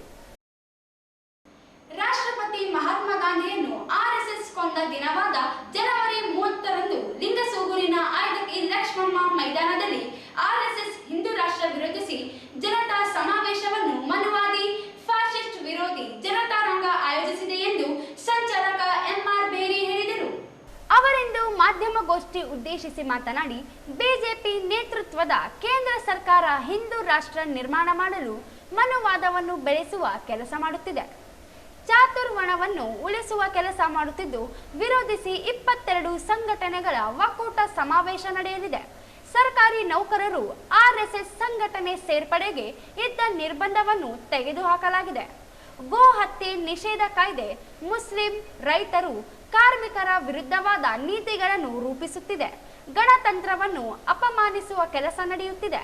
ರಾಷ್ಟ್ರಪತಿ ಮಹಾತ್ಮ ಗಾಂಧಿಯನ್ನು RSS ಕೊಂದ ದಿನವಾದ ಜನವರಿ 30ರಂದು ಲಿಂಗಸೂಗೂರಿನ ಐದಕ್ ಲಕ್ಷ್ಮಮ್ಮ ಮೈದಾನದಲ್ಲಿ RSS ಹಿಂದೂ ರಾಷ್ಟ್ರ ವಿರೋಧಿಸಿ ಜನತಾ ಸಮಾವೇಶವನ್ನು ಮನುವಾದಿ ಫ್ಯಾಸಿಸ್ಟ್ ವಿರೋಧಿ ಜನತಾ ರಂಗ ಆಯೋಜಿಸಿದೆ ಎಂದು ಸಂಚಾಲಕ MR ಬೇರಿ ಹೇಳಿದರು. ಅವರಿಂದು ಮಾಧ್ಯಮಗೋಷ್ಠಿ ಉದ್ದೇಶಿಸಿ ಮಾತನಾಡಿ, ಬಿಜೆಪಿ ನೇತೃತ್ವದ ಕೇಂದ್ರ ಸರ್ಕಾರ ಹಿಂದೂ ರಾಷ್ಟ್ರ ನಿರ್ಮಾಣ ಮಾಡಲು ಮನುವಾದವನ್ನು ಬೆಳೆಸುವ ಕೆಲಸ ಮಾಡುತ್ತಿದೆ. ಚಾತುರ್ವರ್ಣವನ್ನು ಉಳಿಸುವ ಕೆಲಸ ಮಾಡುತ್ತಿದ್ದು, ವಿರೋಧಿಸಿ 22 ಸಂಘಟನೆಗಳ ಒಕ್ಕೂಟ ಸಮಾವೇಶ ನಡೆಯಲಿದೆ. ಸರ್ಕಾರಿ ನೌಕರರು RSS ಸಂಘಟನೆ ಸೇರ್ಪಡೆಗೆ ಇದ್ದ ನಿರ್ಬಂಧವನ್ನು ತೆಗೆದುಹಾಕಲಾಗಿದೆ. ಗೋ ಹತ್ಯೆ ನಿಷೇಧ ಕಾಯ್ದೆ ಮುಸ್ಲಿಂ, ರೈತರು, ಕಾರ್ಮಿಕರ ವಿರುದ್ಧವಾದ ನೀತಿಗಳನ್ನು ರೂಪಿಸುತ್ತಿದೆ. ಗಣತಂತ್ರವನ್ನು ಅಪಮಾನಿಸುವ ಕೆಲಸ ನಡೆಯುತ್ತಿದೆ.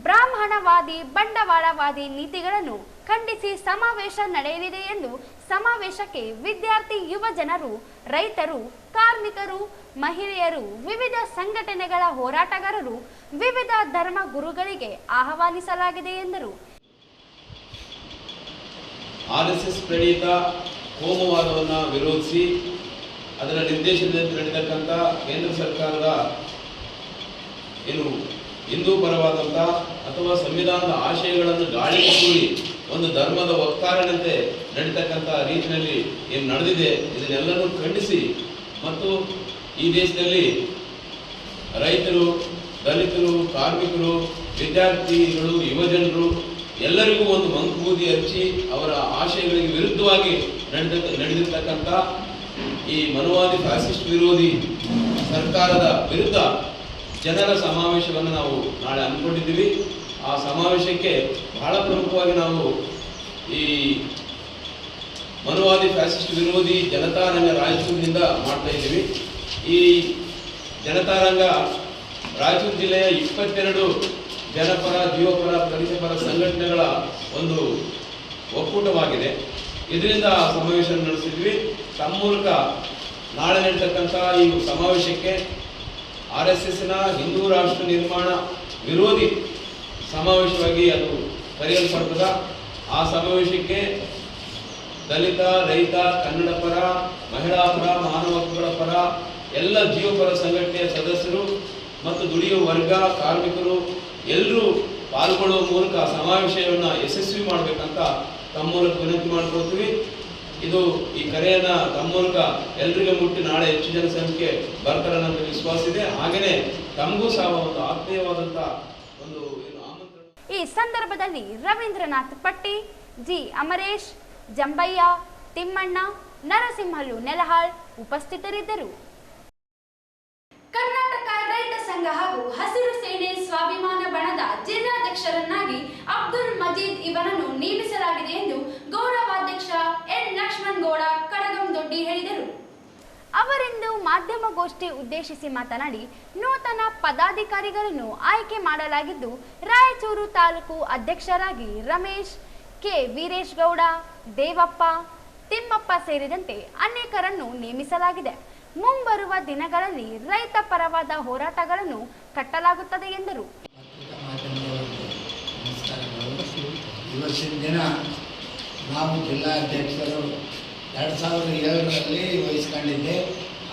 ಬ್ರಾಹ್ಮಣವಾದಿ, ಬಂಡವಾಳವಾದಿ ನೀತಿಗಳನ್ನು ಖಂಡಿಸಿ ಸಮಾವೇಶ ನಡೆಯಲಿದೆ ಎಂದು ಸಮಾವೇಶಕ್ಕೆ ವಿದ್ಯಾರ್ಥಿ, ಯುವ ಜನರು, ರೈತರು, ಕಾರ್ಮಿಕರು, ಮಹಿಳೆಯರು, ವಿವಿಧ ಸಂಘಟನೆಗಳ ಹೋರಾಟಗಾರರು, ವಿವಿಧ ಧರ್ಮ ಗುರುಗಳಿಗೆ ಆಹ್ವಾನಿಸಲಾಗಿದೆ ಎಂದರು. RSS ಪ್ರೇರಿತ ಕೋಮುವಾದವನ್ನು ವಿರೋಧಿಸಿ ಅದರ ನಿರ್ದೇಶನದಂತೆ ನಡೆತಕ್ಕಂಥ ಕೇಂದ್ರ ಸರ್ಕಾರದ ಏನು ಹಿಂದೂ ಪರವಾದಂಥ ಅಥವಾ ಸಂವಿಧಾನದ ಆಶಯಗಳನ್ನು ಗಾಳಿಗೆ ತೂರಿ ಒಂದು ಧರ್ಮದ ವಕ್ತಾರನಂತೆ ನಡೀತಕ್ಕಂಥ ರೀತಿಯಲ್ಲಿ ಏನು ನಡೆದಿದೆ ಇದನ್ನೆಲ್ಲನೂ ಖಂಡಿಸಿ ಮತ್ತು ಈ ದೇಶದಲ್ಲಿ ರೈತರು, ದಲಿತರು, ಕಾರ್ಮಿಕರು, ವಿದ್ಯಾರ್ಥಿಗಳು, ಯುವಜನರು ಎಲ್ಲರಿಗೂ ಒಂದು ಮಂಕುಬೂದಿ ಹಚ್ಚಿ ಅವರ ಆಶಯಗಳಿಗೆ ವಿರುದ್ಧವಾಗಿ ನಡೆದಿರ್ತಕ್ಕಂಥ ಈ ಮನುವಾದಿ ಫ್ಯಾಸಿಸ್ಟ್ ವಿರೋಧಿ ಸರ್ಕಾರದ ವಿರುದ್ಧ ಜನರ ಸಮಾವೇಶವನ್ನು ನಾವು ನಾಳೆ ಅಂದ್ಕೊಂಡಿದ್ದೀವಿ. ಆ ಸಮಾವೇಶಕ್ಕೆ ಬಹಳ ಪ್ರಮುಖವಾಗಿ ನಾವು ಈ ಮನುವಾದಿ ಫ್ಯಾಸಿಸ್ಟ್ ವಿರೋಧಿ ಜನತಾರಂಗ ರಾಯಚೂರಿನಿಂದ ಮಾಡ್ತಾ ಇದ್ದೀವಿ. ಈ ಜನತಾರಂಗ ರಾಯಚೂರು ಜಿಲ್ಲೆಯ 22 ಜನಪರ, ಜೀವಪರ, ಪರಿಸರಪರ ಸಂಘಟನೆಗಳ ಒಂದು ಒಕ್ಕೂಟವಾಗಿದೆ. ಇದರಿಂದ ಸಮಾವೇಶ ನಡೆಸಿದ್ವಿ. ತಮ್ಮ ಮೂಲಕ ನಾಳೆ ನಡೆತಕ್ಕಂಥ ಈ ಸಮಾವೇಶಕ್ಕೆ RSSನ ಹಿಂದೂ ರಾಷ್ಟ್ರ ನಿರ್ಮಾಣ ವಿರೋಧಿ ಸಮಾವೇಶವಾಗಿ ಅದು ಕರೆಯಲ್ಪಡ್ತದ. ಆ ಸಮಾವೇಶಕ್ಕೆ ದಲಿತ, ರೈತ, ಕನ್ನಡ ಪರ, ಮಹಿಳಾ ಪರ, ಮಾನವ ಹಕ್ಕುಗಳ ಪರ ಎಲ್ಲ ಜೀವಪರ ಸಂಘಟನೆಯ ಸದಸ್ಯರು ಮತ್ತು ದುಡಿಯುವ ವರ್ಗ, ಕಾರ್ಮಿಕರು ಎಲ್ಲರೂ ಪಾಲ್ಗೊಳ್ಳುವ ಮೂಲಕ ಸಮಾವೇಶವನ್ನು ಯಶಸ್ವಿ ಮಾಡಬೇಕಂತ ತಮ್ಮ ಮೂಲಕ ವಿನಂತಿ ಮಾಡ್ಕೊಳ್ತೀವಿ. ಇದು ಈ ಕರೆಯನ್ನ ತಮ್ಮ ಮೂಲಕ ಎಲ್ರಿಗೂ ಮುಟ್ಟಿ ನಾಳೆ ಹೆಚ್ಚು ಜನಸಂಖ್ಯೆ ಬರ್ತಾರೆ ಅನ್ನೋ ವಿಶ್ವಾಸ ಇದೆ. ಹಾಗೆಯೇ ತಮಗೂ ಸಹ ಒಂದು ಆತ್ಮೀಯವಾದಂತ ಒಂದು ಆಮಂತ್ರಣ. ಈ ಸಂದರ್ಭದಲ್ಲಿ ರವೀಂದ್ರನಾಥ್ ಪಟ್ಟಿ, ಜಿ ಅಮರೇಶ್, ಜಂಬಯ್ಯ, ತಿಮ್ಮಣ್ಣ, ನರಸಿಂಹಲು ನೆಲಹಾಳ್ ಉಪಸ್ಥಿತರಿದ್ದರು. ಕರ್ನಾಟಕ ರೈತ ಸಂಘ ಹಾಗೂ ಹಸಿರು ಸೇನೆ ಸ್ವಾಭಿಮಾನ ಬಣದ ಜಿಲ್ಲಾಧ್ಯಕ್ಷರನ್ನಾಗಿ ಅಬ್ದುಲ್ ಮಜೀದ್ ಇವರನ್ನು ನೇಮಿಸಲಾಗಿದೆ ಎಂದು ಗೌರವಾಧ್ಯಕ್ಷ ಎನ್ ಲಕ್ಷ್ಮಣ್ ಗೌಡ ಕಡಗಂದೊಡ್ಡಿ ಹೇಳಿದರು. ಅವರಿಂದು ಮಾಧ್ಯಮಗೋಷ್ಠಿ ಉದ್ದೇಶಿಸಿ ಮಾತನಾಡಿ, ನೂತನ ಪದಾಧಿಕಾರಿಗಳನ್ನು ಆಯ್ಕೆ ಮಾಡಲಾಗಿದ್ದು, ರಾಯಚೂರು ತಾಲೂಕು ಅಧ್ಯಕ್ಷರಾಗಿ ರಮೇಶ್, ಕೆ ವೀರೇಶ್ ಗೌಡ, ದೇವಪ್ಪ, ತಿಮ್ಮಪ್ಪ ಸೇರಿದಂತೆ ಅನೇಕರನ್ನು ನೇಮಿಸಲಾಗಿದೆ. ಮುಂಬರುವ ದಿನಗಳಲ್ಲಿ ರೈತ ಪರವಾದ ಹೋರಾಟಗಳನ್ನು ಕಟ್ಟಲಾಗುತ್ತದೆ ಎಂದರು. ಇವತ್ತಿನ ದಿನ ನಾವು ಜಿಲ್ಲಾಧ್ಯಕ್ಷರು 2007ರಲ್ಲಿ ವಹಿಸ್ಕೊಂಡಿದ್ದೆ.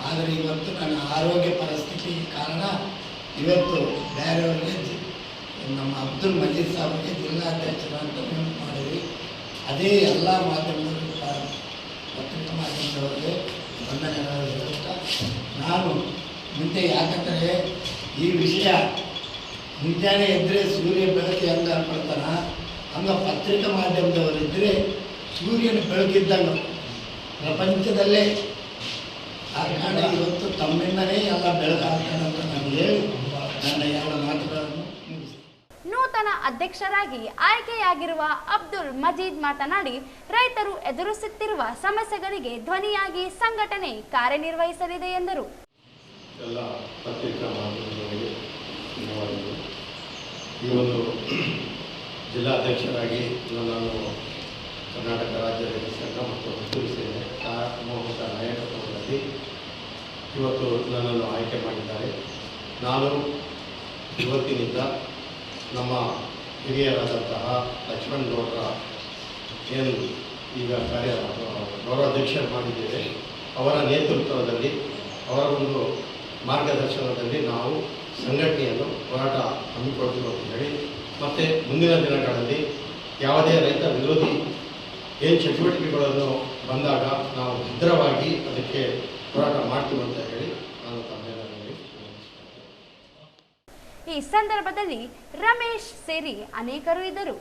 ಆದರೆ ಇವತ್ತು ನನ್ನ ಆರೋಗ್ಯ ಪರಿಸ್ಥಿತಿ ಕಾರಣ ಇವತ್ತು ಬೇರೆಯವರಿಗೆ ನಮ್ಮ ಅಬ್ದುಲ್ ಮಜೀದ್ ಸಾಹೇಬ್ಗೆ ಜಿಲ್ಲಾಧ್ಯಕ್ಷರು ಅಂತ ನೇಮಕ ಮಾಡಿದ್ವಿ. ಅದೇ ಎಲ್ಲ ಮಾಧ್ಯಮದವರು, ಪತ್ರಿಕಾ ಮಾಧ್ಯಮದವರಿಗೆ ವಂದನೆಗಳು ಹೇಳುತ್ತಾ, ನಾನು ಮುಂದೆ ಯಾಕಂದರೆ ಈ ವಿಷಯ ಮುಂಜಾನೆ ಎದ್ದರೆ ಸೂರ್ಯ ಬೆಳಕು ಹೆಂಗೆ ಅನ್ಕೊಳ್ತಾನ ಹಂಗೆ ಪತ್ರಿಕಾ ಮಾಧ್ಯಮದವರಿದ್ದರೆ ಸೂರ್ಯನ ಬೆಳಕಿದ್ದಂಗೆ ಪ್ರಪಂಚದಲ್ಲೇ. ಆ ಕಾರಣ ಇವತ್ತು ತಮ್ಮಿಂದಲೇ ಎಲ್ಲ ಬೆಳಕಾಗ್ತಾನೆ ಅಂತ ನಾನು ಹೇಳಿ ನನ್ನ ಎಲ್ಲ ಮಾತುಗಳನ್ನು ಮುಗಿಸ್ತೀನಿ. ನೂತನ ಅಧ್ಯಕ್ಷರಾಗಿ ಆಯ್ಕೆಯಾಗಿರುವ ಅಬ್ದುಲ್ ಮಜೀದ್ ಮಾತನಾಡಿ, ರೈತರು ಎದುರಿಸುತ್ತಿರುವ ಸಮಸ್ಯೆಗಳಿಗೆ ಧ್ವನಿಯಾಗಿ ಸಂಘಟನೆ ಕಾರ್ಯನಿರ್ವಹಿಸಲಿದೆ ಎಂದರು. ಎಲ್ಲ ಪತ್ರಿಕಾ ಮಾಧ್ಯಮಗಳಿಗೆ ಧನ್ಯವಾದಗಳು. ಈ ಒಂದು ಜಿಲ್ಲಾಧ್ಯಕ್ಷರಾಗಿ ನಾನು ಕರ್ನಾಟಕ ರಾಜ್ಯ ರೈತ ಸಂಘ ಮತ್ತು ಹಸಿರು ಸೇನೆ ಸಾಮೂಹಿಕ ನಾಯಕತ್ವದಲ್ಲಿ ಇವತ್ತು ನನ್ನನ್ನು ಆಯ್ಕೆ ಮಾಡಿದ್ದಾರೆ. ನಾನು ಇವತ್ತಿನಿಂದ ನಮ್ಮ ಹಿರಿಯರಾದಂತಹ ಲಕ್ಷ್ಮಣ್ ಗೌಡರ ಏನು ಈಗ ಗೌರವಾಧ್ಯಕ್ಷರು ಮಾಡಿದ್ದೇವೆ, ಅವರ ನೇತೃತ್ವದಲ್ಲಿ, ಅವರ ಒಂದು ಮಾರ್ಗದರ್ಶನದಲ್ಲಿ ನಾವು ಸಂಘಟನೆಯನ್ನು ಹೋರಾಟ ಹಮ್ಮಿಕೊಳ್ತೀವಿ ಅಂತ ಹೇಳಿ, ಮತ್ತು ಮುಂದಿನ ದಿನಗಳಲ್ಲಿ ಯಾವುದೇ ರೈತ ವಿರೋಧಿ ಏನು ಚಟುವಟಿಕೆಗಳನ್ನು ಬಂದಾಗ ನಾವು ಭದ್ರವಾಗಿ ಅದಕ್ಕೆ ಹೋರಾಟ ಮಾಡ್ತೀವಿ ಅಂತ ಹೇಳಿ ನಾನು ತಮ್ಮೆಲ್ಲರಲ್ಲಿ ಈ ಸಂದರ್ಭದಲ್ಲಿ ರಮೇಶ್ ಸೇರಿ ಅನೇಕರು ಇದ್ದರು.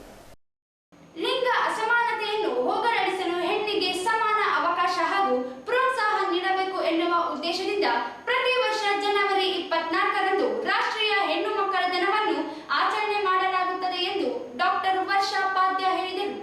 ಲಿಂಗ ಅಸಮಾನತೆಯನ್ನು ಹೋಗಲಾಡಿಸಲು ಹೆಣ್ಣಿಗೆ ಸಮಾನ ಅವಕಾಶ ಹಾಗೂ ಪ್ರೋತ್ಸಾಹ ನೀಡಬೇಕು ಎನ್ನುವ ಉದ್ದೇಶದಿಂದ ಪ್ರತಿ ವರ್ಷ ಜನವರಿ 24ರಂದು ರಾಷ್ಟ್ರೀಯ ಹೆಣ್ಣು ಮಕ್ಕಳ ದಿನವನ್ನು ಆಚರಣೆ ಮಾಡಲಾಗುತ್ತದೆ ಎಂದು ಡಾಕ್ಟರ್ ವರ್ಷಾ ಪಾದ್ಯ ಹೇಳಿದರು.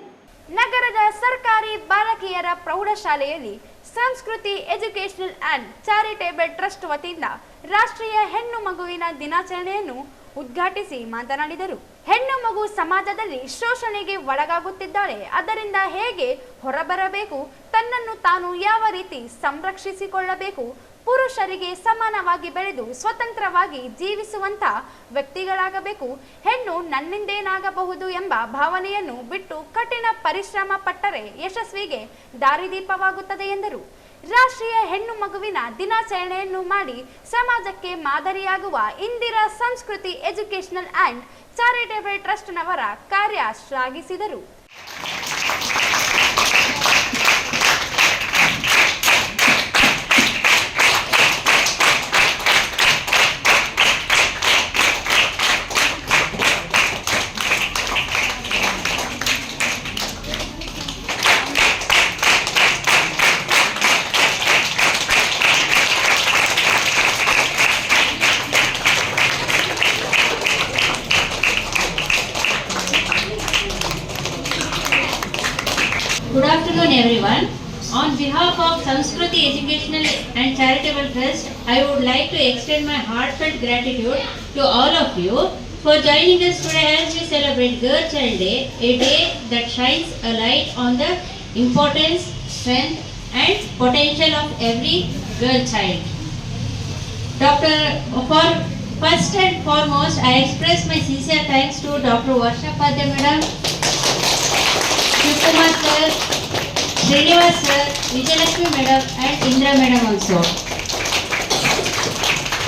ನಗರದ ಸರ್ಕಾರಿ ಬಾಲಕಿಯರ ಪ್ರೌಢಶಾಲೆಯಲ್ಲಿ ಸಂಸ್ಕೃತಿ ಎಜುಕೇಶನಲ್ ಆ್ಯಂಡ್ ಚಾರಿಟೇಬಲ್ ಟ್ರಸ್ಟ್ ವತಿಯಿಂದ ರಾಷ್ಟ್ರೀಯ ಹೆಣ್ಣು ಮಗುವಿನ ದಿನಾಚರಣೆಯನ್ನು ಉದ್ಘಾಟಿಸಿ ಮಾತನಾಡಿದರು. ಹೆಣ್ಣು ಮಗು ಸಮಾಜದಲ್ಲಿ ಶೋಷಣೆಗೆ ಒಳಗಾಗುತ್ತಿದ್ದಾಳೆ, ಅದರಿಂದ ಹೇಗೆ ಹೊರಬರಬೇಕು, ತನ್ನನ್ನು ತಾನು ಯಾವ ರೀತಿ ಸಂರಕ್ಷಿಸಿಕೊಳ್ಳಬೇಕು, ಪುರುಷರಿಗೆ ಸಮಾನವಾಗಿ ಬೆಳೆದು ಸ್ವತಂತ್ರವಾಗಿ ಜೀವಿಸುವಂತ ವ್ಯಕ್ತಿಗಳಾಗಬೇಕು, ಹೆಣ್ಣು ನನ್ನಿಂದೇನಾಗಬಹುದು ಎಂಬ ಭಾವನೆಯನ್ನು ಬಿಟ್ಟು ಕಠಿಣ ಪರಿಶ್ರಮ ಪಟ್ಟರೆ ಯಶಸ್ವಿಗೆ ದಾರಿದೀಪವಾಗುತ್ತದೆ ಎಂದರು. ರಾಷ್ಟ್ರೀಯ ಹೆಣ್ಣು ಮಗುವಿನ ದಿನಾಚರಣೆಯನ್ನು ಮಾಡಿ ಸಮಾಜಕ್ಕೆ ಮಾದರಿಯಾಗುವ ಇಂದಿರಾ ಸಂಸ್ಕೃತಿ ಎಜುಕೇಶನಲ್ ಆ್ಯಂಡ್ ಚಾರಿಟೇಬಲ್ ಟ್ರಸ್ಟ್ನವರ ಕಾರ್ಯ ಶ್ಲಾಘಿಸಿದರು. afternoon, everyone. On behalf of Samskruti Educational and Charitable Trust, I would like to extend my heartfelt gratitude to all of you for joining us today as we celebrate Girl Child Day, a day that shines a light on the importance, strength, and potential of every girl child. For first and foremost, I express my sincere thanks to Dr. Varsha Padya Madam, Shivkumar Sir, Srinivas Sir, Vijayalakshmi Madam, and Indra Madam also,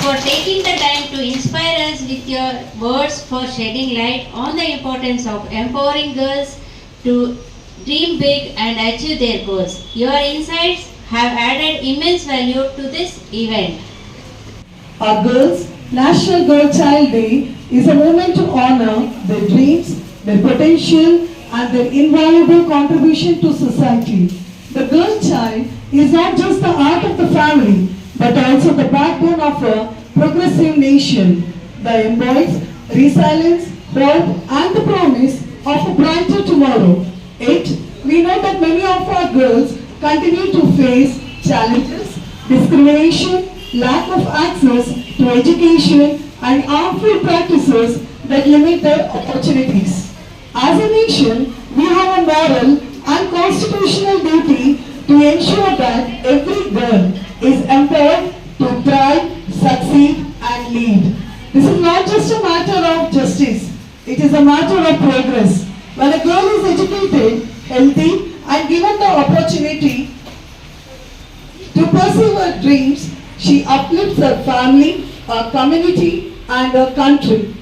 for taking the time to inspire us with your words, for shedding light on the importance of empowering girls to dream big and achieve their goals. Your insights have added immense value to this event. Our girls' National Girl Child Day is a moment to honor their dreams, their potential, and their invaluable contribution to society. The girl child is not just the art of the family, but also the backbone of a progressive nation that embodies resilience, hope, and the promise of a brighter tomorrow. Yet, we know that many of our girls continue to face challenges, discrimination, lack of access to education, and harmful practices that limit their opportunities. As a nation, we have a moral and constitutional duty to ensure that every girl is empowered to thrive, succeed, and lead. This is not just a matter of justice, it is a matter of progress. When a girl is educated, healthy, and given the opportunity to pursue her dreams, she uplifts her family, her community, and her country.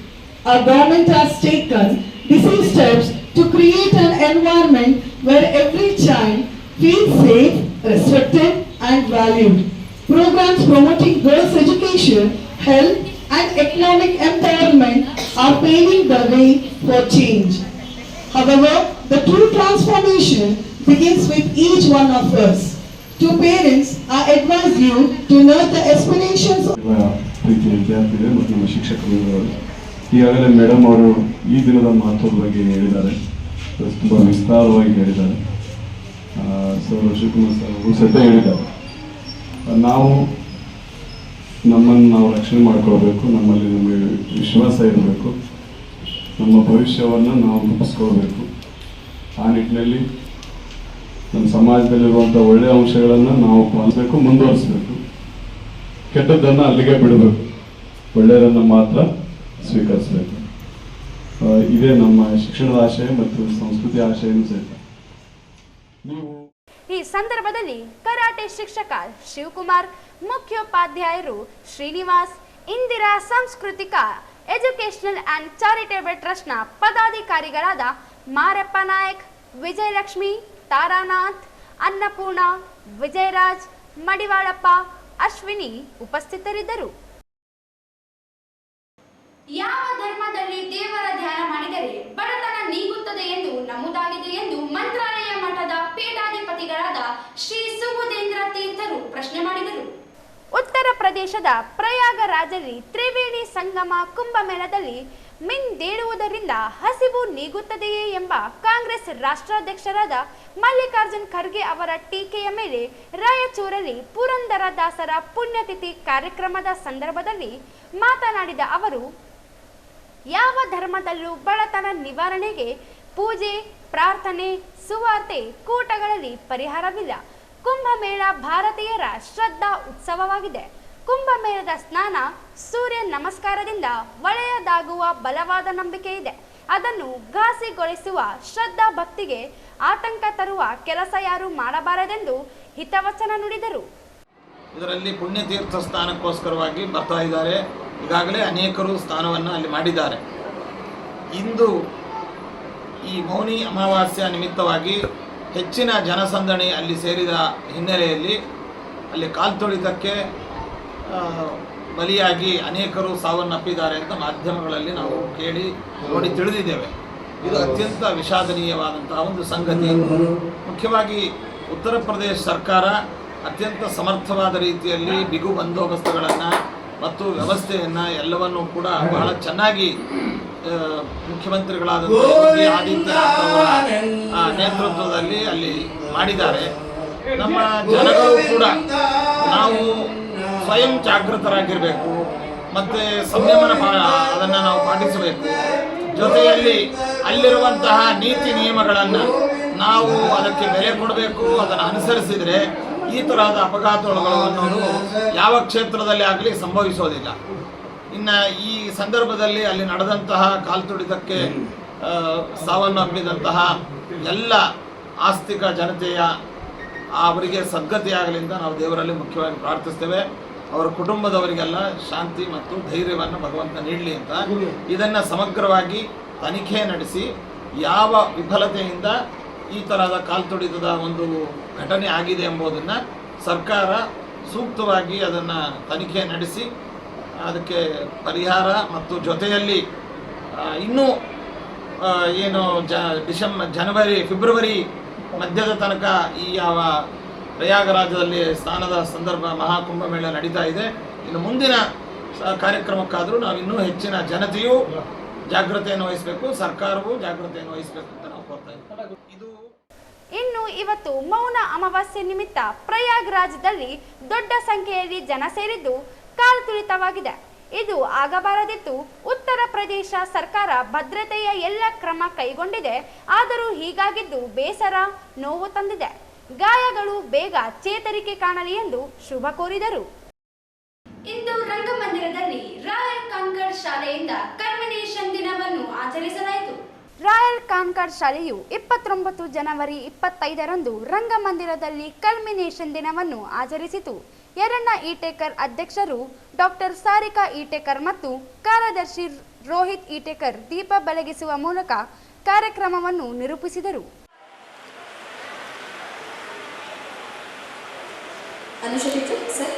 Our government has taken decisive steps to create an environment where every child feels safe, respected, and valued. Programs promoting girls' education, health, and economic empowerment are paving the way for change. However, the true transformation begins with each one of us. To parents, I advise you to note the aspirations of ಪ್ರೀತಿಯ ವಿದ್ಯಾರ್ಥಿಗಳು ಮತ್ತು ನಮ್ಮ ಶಿಕ್ಷಕರು. ಈಗಾಗಲೇ ಮೇಡಮ್ ಅವರು ಈ ದಿನದ ಮಹತ್ವದ ಬಗ್ಗೆ ಹೇಳಿದ್ದಾರೆ, ತುಂಬ ವಿಸ್ತಾರವಾಗಿ ಹೇಳಿದ್ದಾರೆ. ಸರ್ ಶಿವಕುಮಾರ್ ಸರ್ ಅವರು ಸಹಿತ ಹೇಳಿದ್ದಾರೆ. ನಾವು ನಮ್ಮನ್ನು ನಾವು ರಕ್ಷಣೆ ಮಾಡ್ಕೊಳ್ಬೇಕು, ನಮ್ಮಲ್ಲಿ ನಮಗೆ ವಿಶ್ವಾಸ ಇರಬೇಕು, ನಮ್ಮ ಭವಿಷ್ಯವನ್ನು ನಾವು ರೂಪಿಸ್ಕೊಳ್ಬೇಕು. ಆ ನಿಟ್ಟಿನಲ್ಲಿ ನಮ್ಮ ಸಮಾಜದಲ್ಲಿರುವಂಥ ಒಳ್ಳೆಯ ಅಂಶಗಳನ್ನು ನಾವು ಪಾಲಿಸಬೇಕು, ಮುಂದುವರಿಸಬೇಕು. ಕೆಟ್ಟದ್ದನ್ನು ಅಲ್ಲಿಗೆ ಬಿಡಬೇಕು, ಒಳ್ಳೆಯದನ್ನು ಮಾತ್ರ ಸ್ವೀಕರಿಸಬೇಕು. ಇದೇ ನಮ್ಮ ಶಿಕ್ಷಣದ ಆಶಯ ಮತ್ತು ಸಂಸ್ಕೃತಿ ಆಶಯನೂ ಸಹಿತ. ಈ ಸಂದರ್ಭದಲ್ಲಿ ಕರಾಟೆ ಶಿಕ್ಷಕ ಶಿವಕುಮಾರ್, ಮುಖ್ಯೋಪಾಧ್ಯಾಯರು ಶ್ರೀನಿವಾಸ್, ಇಂದಿರಾ ಸಾಂಸ್ಕೃತಿಕ ಎಜುಕೇಶನಲ್ ಅಂಡ್ ಚಾರಿಟೇಬಲ್ ಟ್ರಸ್ಟ್ನ ಪದಾಧಿಕಾರಿಗಳಾದ ಮಾರಪ್ಪ ನಾಯಕ್, ವಿಜಯಲಕ್ಷ್ಮಿ, ತಾರಾನಾಥ್, ಅನ್ನಪೂರ್ಣ, ವಿಜಯರಾಜ್, ಮಡಿವಾಳಪ್ಪ, ಅಶ್ವಿನಿ ಉಪಸ್ಥಿತರಿದ್ದರು. ಯಾವ ಧರ್ಮದಲ್ಲಿ ದೇವರ ಧ್ಯಾನ ಮಾಡಿದರೆ ಬಡತನ ನೀಗುತ್ತದೆ ಎಂದು ನಮೂದಾಗಿದೆ ಎಂದು ಮಂತ್ರಾಲಯ ಮಠದ ಪೀಠಾಧಿಪತಿಗಳಾದ ಶ್ರೀ ಸುಬುಧೇಂದ್ರ ತೀರ್ಥರು ಪ್ರಶ್ನೆ ಮಾಡಿದರು. ಉತ್ತರ ಪ್ರದೇಶದ ಪ್ರಯಾಗರಾಜಲ್ಲಿ ತ್ರಿವೇಣಿ ಸಂಗಮ ಕುಂಭಮೇಳದಲ್ಲಿ ಮಿಂದೇಳುವುದರಿಂದ ಹಸಿವು ನೀಗುತ್ತದೆಯೇ ಎಂಬ ಕಾಂಗ್ರೆಸ್ ರಾಷ್ಟ್ರಾಧ್ಯಕ್ಷರಾದ ಮಲ್ಲಿಕಾರ್ಜುನ್ ಖರ್ಗೆ ಅವರ ಟೀಕೆಯ ಮೇಲೆ ರಾಯಚೂರಲ್ಲಿ ಪುರಂದರದಾಸರ ಪುಣ್ಯತಿಥಿ ಕಾರ್ಯಕ್ರಮದ ಸಂದರ್ಭದಲ್ಲಿ ಮಾತನಾಡಿದ ಅವರು, ಯಾವ ಧರ್ಮದಲ್ಲೂ ಬಡತನ ನಿವಾರಣೆಗೆ ಪೂಜೆ, ಪ್ರಾರ್ಥನೆ, ಸುವಾರ್ತೆ, ಕೂಟಗಳಲ್ಲಿ ಪರಿಹಾರವಿಲ್ಲ. ಕುಂಭಮೇಳ ಭಾರತೀಯರ ಶ್ರದ್ಧಾ ಉತ್ಸವವಾಗಿದೆ. ಕುಂಭಮೇಳದ ಸ್ನಾನ, ಸೂರ್ಯ ನಮಸ್ಕಾರದಿಂದ ಒಳ್ಳೆಯದಾಗುವ ಬಲವಾದ ನಂಬಿಕೆ ಇದೆ. ಅದನ್ನು ಘಾಸಿಗೊಳಿಸುವ ಶ್ರದ್ಧಾ ಭಕ್ತಿಗೆ ಆತಂಕ ತರುವ ಕೆಲಸ ಯಾರು ಮಾಡಬಾರದೆಂದು ಹಿತವಚನ ನುಡಿದರು. ಇದರಲ್ಲಿ ಪುಣ್ಯತೀರ್ಥ ಸ್ಥಾನಕ್ಕೋಸ್ಕರವಾಗಿ ಬರ್ತಾ ಇದ್ದಾರೆ. ಈಗಾಗಲೇ ಅನೇಕರು ಸ್ನಾನವನ್ನು ಅಲ್ಲಿ ಮಾಡಿದ್ದಾರೆ. ಇಂದು ಈ ಮೌನಿ ಅಮಾವಾಸ್ಯ ನಿಮಿತ್ತವಾಗಿ ಹೆಚ್ಚಿನ ಜನಸಂದಣಿ ಅಲ್ಲಿ ಸೇರಿದ ಹಿನ್ನೆಲೆಯಲ್ಲಿ ಅಲ್ಲಿ ಕಾಲ್ತೊಳಿತಕ್ಕೆ ಬಲಿಯಾಗಿ ಅನೇಕರು ಸಾವನ್ನಪ್ಪಿದ್ದಾರೆ ಅಂತ ಮಾಧ್ಯಮಗಳಲ್ಲಿ ನಾವು ಕೇಳಿ ನೋಡಿ ತಿಳಿದಿದ್ದೇವೆ. ಇದು ಅತ್ಯಂತ ವಿಷಾದನೀಯವಾದಂತಹ ಒಂದು ಸಂಗತಿ. ಮುಖ್ಯವಾಗಿ ಉತ್ತರ ಪ್ರದೇಶ ಸರ್ಕಾರ ಅತ್ಯಂತ ಸಮರ್ಥವಾದ ರೀತಿಯಲ್ಲಿ ಬಿಗು ಬಂದೋಬಸ್ತುಗಳನ್ನು ಮತ್ತು ವ್ಯವಸ್ಥೆಯನ್ನು ಎಲ್ಲವನ್ನೂ ಕೂಡ ಬಹಳ ಚೆನ್ನಾಗಿ ಮುಖ್ಯಮಂತ್ರಿಗಳಾದ ಯೋಗಿ ಆದಿತ್ಯನಾಥ್ ಅವರ ನೇತೃತ್ವದಲ್ಲಿ ಅಲ್ಲಿ ಮಾಡಿದ್ದಾರೆ. ನಮ್ಮ ಜನಗಳು ಕೂಡ ನಾವು ಸ್ವಯಂ ಜಾಗೃತರಾಗಿರಬೇಕು ಮತ್ತು ಸಂಯಮನ ಅದನ್ನು ನಾವು ಪಾಟಿಸಬೇಕು. ಜೊತೆಯಲ್ಲಿ ಅಲ್ಲಿರುವಂತಹ ನೀತಿ ನಿಯಮಗಳನ್ನು ನಾವು ಅದಕ್ಕೆ ಬೆಲೆ ಕೊಡಬೇಕು. ಅದನ್ನು ಅನುಸರಿಸಿದರೆ ಈ ತರಹದ ಅಪಘಾತಗಳು ಅನ್ನೋದು ಯಾವ ಕ್ಷೇತ್ರದಲ್ಲಿ ಆಗಲಿ ಸಂಭವಿಸೋದಿಲ್ಲ. ಇನ್ನು ಈ ಸಂದರ್ಭದಲ್ಲಿ ಅಲ್ಲಿ ನಡೆದಂತಹ ಕಾಲ್ತುಳಿತಕ್ಕೆ ಸಾವನ್ನಪ್ಪಿದಂತಹ ಎಲ್ಲ ಆಸ್ತಿಕ ಜನತೆಯ ಅವರಿಗೆ ಸದ್ಗತಿಯಾಗಲಿ ಅಂತ ನಾವು ದೇವರಲ್ಲಿ ಮುಖ್ಯವಾಗಿ ಪ್ರಾರ್ಥಿಸ್ತೇವೆ. ಅವರ ಕುಟುಂಬದವರಿಗೆಲ್ಲ ಶಾಂತಿ ಮತ್ತು ಧೈರ್ಯವನ್ನು ಭಗವಂತ ನೀಡಲಿ ಅಂತ ಇದನ್ನು ಸಮಗ್ರವಾಗಿ ತನಿಖೆ ನಡೆಸಿ ಯಾವ ವಿಫಲತೆಯಿಂದ ಈ ಥರದ ಕಾಲ್ತುಳಿತದ ಒಂದು ಘಟನೆ ಆಗಿದೆ ಎಂಬುದನ್ನು ಸರ್ಕಾರ ಸೂಕ್ತವಾಗಿ ಅದನ್ನು ತನಿಖೆ ನಡೆಸಿ ಅದಕ್ಕೆ ಪರಿಹಾರ ಮತ್ತು ಜೊತೆಯಲ್ಲಿ ಇನ್ನೂ ಏನು ಜನವರಿ ಫೆಬ್ರವರಿ ಮಧ್ಯದ ತನಕ ಈ ಯಾವ ಪ್ರಯಾಗರಾಜದಲ್ಲಿ ಸ್ನಾನದ ಸಂದರ್ಭ ಮಹಾಕುಂಭಮೇಳ ನಡೀತಾ ಇದೆ. ಇನ್ನು ಮುಂದಿನ ಕಾರ್ಯಕ್ರಮಕ್ಕಾದರೂ ನಾವು ಇನ್ನೂ ಹೆಚ್ಚಿನ ಜನತೆಯೂ ಜಾಗೃತೆಯನ್ನು ವಹಿಸಬೇಕು, ಸರ್ಕಾರವೂ ಜಾಗೃತೆಯನ್ನು ವಹಿಸಬೇಕು ಅಂತ ನಾವು ಕೋರ್ತಾ ಇದ್ದೀವಿ. ಇನ್ನು ಇವತ್ತು ಮೌನ ಅಮಾವಾಸ್ಯೆ ನಿಮಿತ್ತ ಪ್ರಯಾಗ್ರಾಜದಲ್ಲಿ ದೊಡ್ಡ ಸಂಖ್ಯೆಯಲ್ಲಿ ಜನ ಸೇರಿದ್ದು ಕಾಲ್ತುಳಿತವಾಗಿದೆ. ಇದು ಆಗಬಾರದಿತ್ತು. ಉತ್ತರ ಪ್ರದೇಶ ಸರ್ಕಾರ ಭದ್ರತೆಯ ಎಲ್ಲ ಕ್ರಮ ಕೈಗೊಂಡಿದೆ. ಆದರೂ ಹೀಗಾಗಿದ್ದು ಬೇಸರ, ನೋವು ತಂದಿದೆ. ಗಾಯಗಳು ಬೇಗ ಚೇತರಿಕೆ ಕಾಣಲಿ ಎಂದು ಶುಭ ಕೋರಿದರು. ಇಂದು ರಂಗಮಂದಿರದಲ್ಲಿ ರಾಯಲ್ ಕಾನ್ಕರ್ಡ್ ಶಾಲೆಯಿಂದ ಕಲ್ಮಿನೇಷನ್ ದಿನವನ್ನು ಆಚರಿಸಲಾಯಿತು. ರಾಯಲ್ ಕಾನ್ಕರ್ಡ್ ಶಾಲೆಯು 29 ಜನವರಿ 25ರಂದು ರಂಗಮಂದಿರದಲ್ಲಿ ಕಲ್ಮಿನೇಷನ್ ದಿನವನ್ನು ಆಚರಿಸಿತು. ಯರಣ್ಣ ಈಟೇಕರ್ ಅಧ್ಯಕ್ಷರು ಡಾಕ್ಟರ್ ಸಾರಿಕಾ ಈಟೇಕರ್ ಮತ್ತು ಕಾರ್ಯದರ್ಶಿ ರೋಹಿತ್ ಈಟೇಕರ್ ದೀಪ ಬೆಳಗಿಸುವ ಮೂಲಕ ಕಾರ್ಯಕ್ರಮವನ್ನು ನಿರೂಪಿಸಿದರು. ಸರ್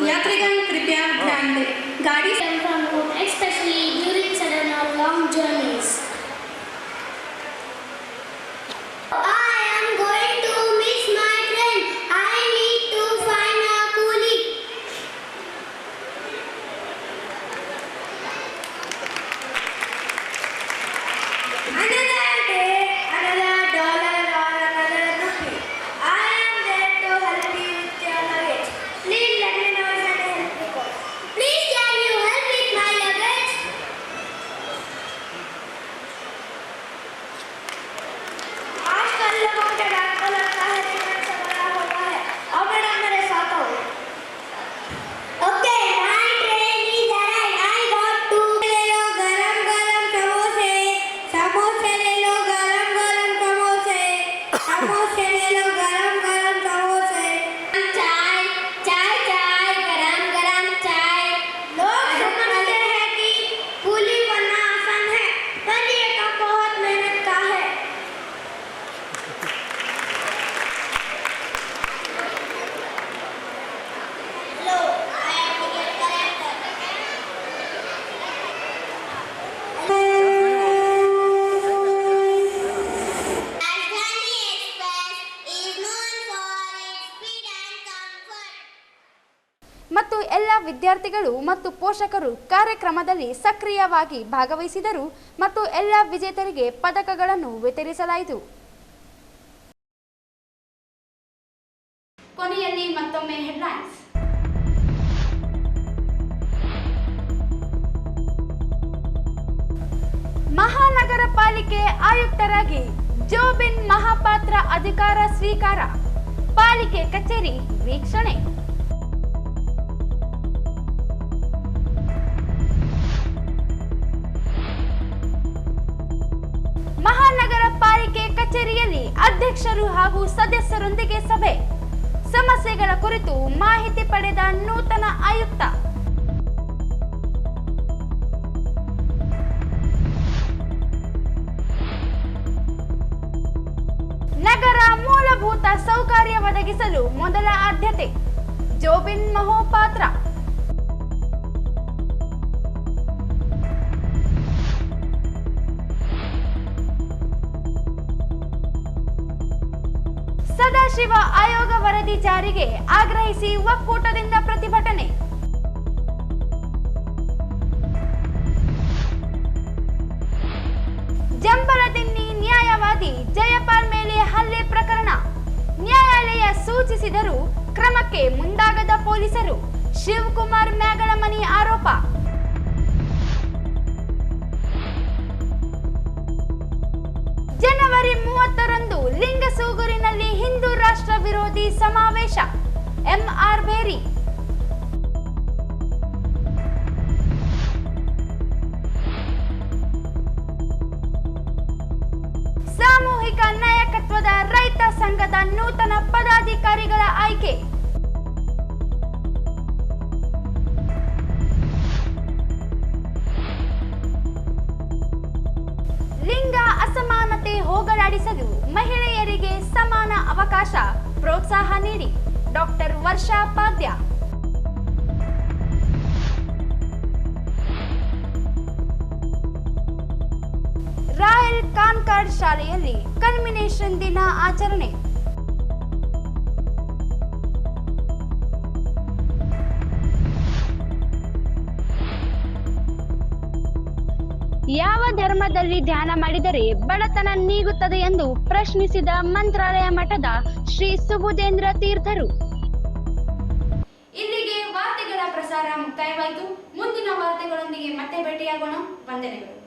यात्रीगण कृपया ध्यान दें, गाड़ी especially during sudden or long journeys. I am going to miss my train. I need to find a coolie. Another day, another dollar or another rupee. I am there to help you with your luggage. Please let me know if I can help you. Please can you help me ವಿದ್ಯಾರ್ಥಿಗಳು ಮತ್ತು ಪೋಷಕರು ಕಾರ್ಯಕ್ರಮದಲ್ಲಿ ಸಕ್ರಿಯವಾಗಿ ಭಾಗವಹಿಸಿದರು ಮತ್ತು ಎಲ್ಲ ವಿಜೇತರಿಗೆ ಪದಕಗಳನ್ನು ವಿತರಿಸಲಾಯಿತು. ಕೊನೆಯಲ್ಲಿ ಮತ್ತೊಮ್ಮೆ ಹೆಡ್ಲೈನ್ಸ್. ಮಹಾನಗರ ಪಾಲಿಕೆ ಆಯುಕ್ತರಾಗಿ ಜೋಬಿನ್ ಮಹಾಪಾತ್ರ ಅಧಿಕಾರ ಸ್ವೀಕಾರ, ಪಾಲಿಕೆ ಕಚೇರಿ ವೀಕ್ಷಣೆ. ಮಹಾನಗರ ಪಾಲಿಕೆ ಕಚೇರಿಯಲ್ಲಿ ಅಧ್ಯಕ್ಷರು ಹಾಗೂ ಸದಸ್ಯರೊಂದಿಗೆ ಸಭೆ, ಸಮಸ್ಯೆಗಳ ಕುರಿತು ಮಾಹಿತಿ ಪಡೆದ ನೂತನ ಆಯುಕ್ತ. ನಗರ ಮೂಲಭೂತ ಸೌಕರ್ಯ ಒದಗಿಸಲು ಮೊದಲ ಆದ್ಯತೆ, ಜೋಬಿನ್ ಮಹೋಪಾತ್ರ. ಸದಾಶಿವ ಆಯೋಗ ವರದಿ ಜಾರಿಗೆ ಆಗ್ರಹಿಸಿ ಒಕ್ಕೂಟದಿಂದ ಪ್ರತಿಭಟನೆ. ಜಂಬಲದಿನ್ನಿ ನ್ಯಾಯವಾದಿ ಜಯಪಾಲ್ ಮೇಲೆ ಹಲ್ಲೆ ಪ್ರಕರಣ, ನ್ಯಾಯಾಲಯ ಸೂಚಿಸಿದರೂ ಕ್ರಮಕ್ಕೆ ಮುಂದಾಗದ ಪೊಲೀಸರು, ಶಿವಕುಮಾರ್ ಮ್ಯಾಗಳಮನಿ ಆರೋಪ. ಜನವರಿ 30ರಂದು ಲಿಂಗಸೂಗೂರಿನಲ್ಲಿ ಹಿಂದೂ ರಾಷ್ಟ್ರ ವಿರೋಧಿ ಸಮಾವೇಶ, ಎಂಆರ್ ಬೇರಿ. ಸಾಮೂಹಿಕ ನಾಯಕತ್ವದ ರೈತ ಸಂಘದ ನೂತನ ಪದಾಧಿಕಾರಿಗಳ ಆಯ್ಕೆ. ಲಿಂಗ ಅಸಮಾನತೆ ಹೋಗಲಾಡಿಸಲು ಮಹಿಳೆಯರಿಗೆ ಸಮಾನ ಅವಕಾಶ ಪ್ರೋತ್ಸಾಹ ನೀಡಿ, ಡಾಕ್ಟರ್ ವರ್ಷಾ ಪಾದ್ಯ. ರಾಯಲ್ ಕಾನ್ಕಾರ್ಡ್ ಶಾಲೆಯಲ್ಲಿ ಕಲ್ಮಿನೇಷನ್ ದಿನ ಆಚರಣೆ. ಯಾವ ಧರ್ಮದಲ್ಲಿ ಧ್ಯಾನ ಮಾಡಿದರೆ ಬಡತನ ನೀಗುತ್ತದೆ ಎಂದು ಪ್ರಶ್ನಿಸಿದ ಮಂತ್ರಾಲಯ ಮಠದ ಶ್ರೀ ಸುಬುಧೇಂದ್ರ ತೀರ್ಥರು. ಇಲ್ಲಿಗೆ ವಾರ್ತೆಗಳ ಪ್ರಸಾರ ಮುಕ್ತಾಯವಾಯಿತು. ಮುಂದಿನ ವಾರ್ತೆಗಳೊಂದಿಗೆ ಮತ್ತೆ ಭೇಟಿಯಾಗೋಣ. ವಂದನೆಗಳು.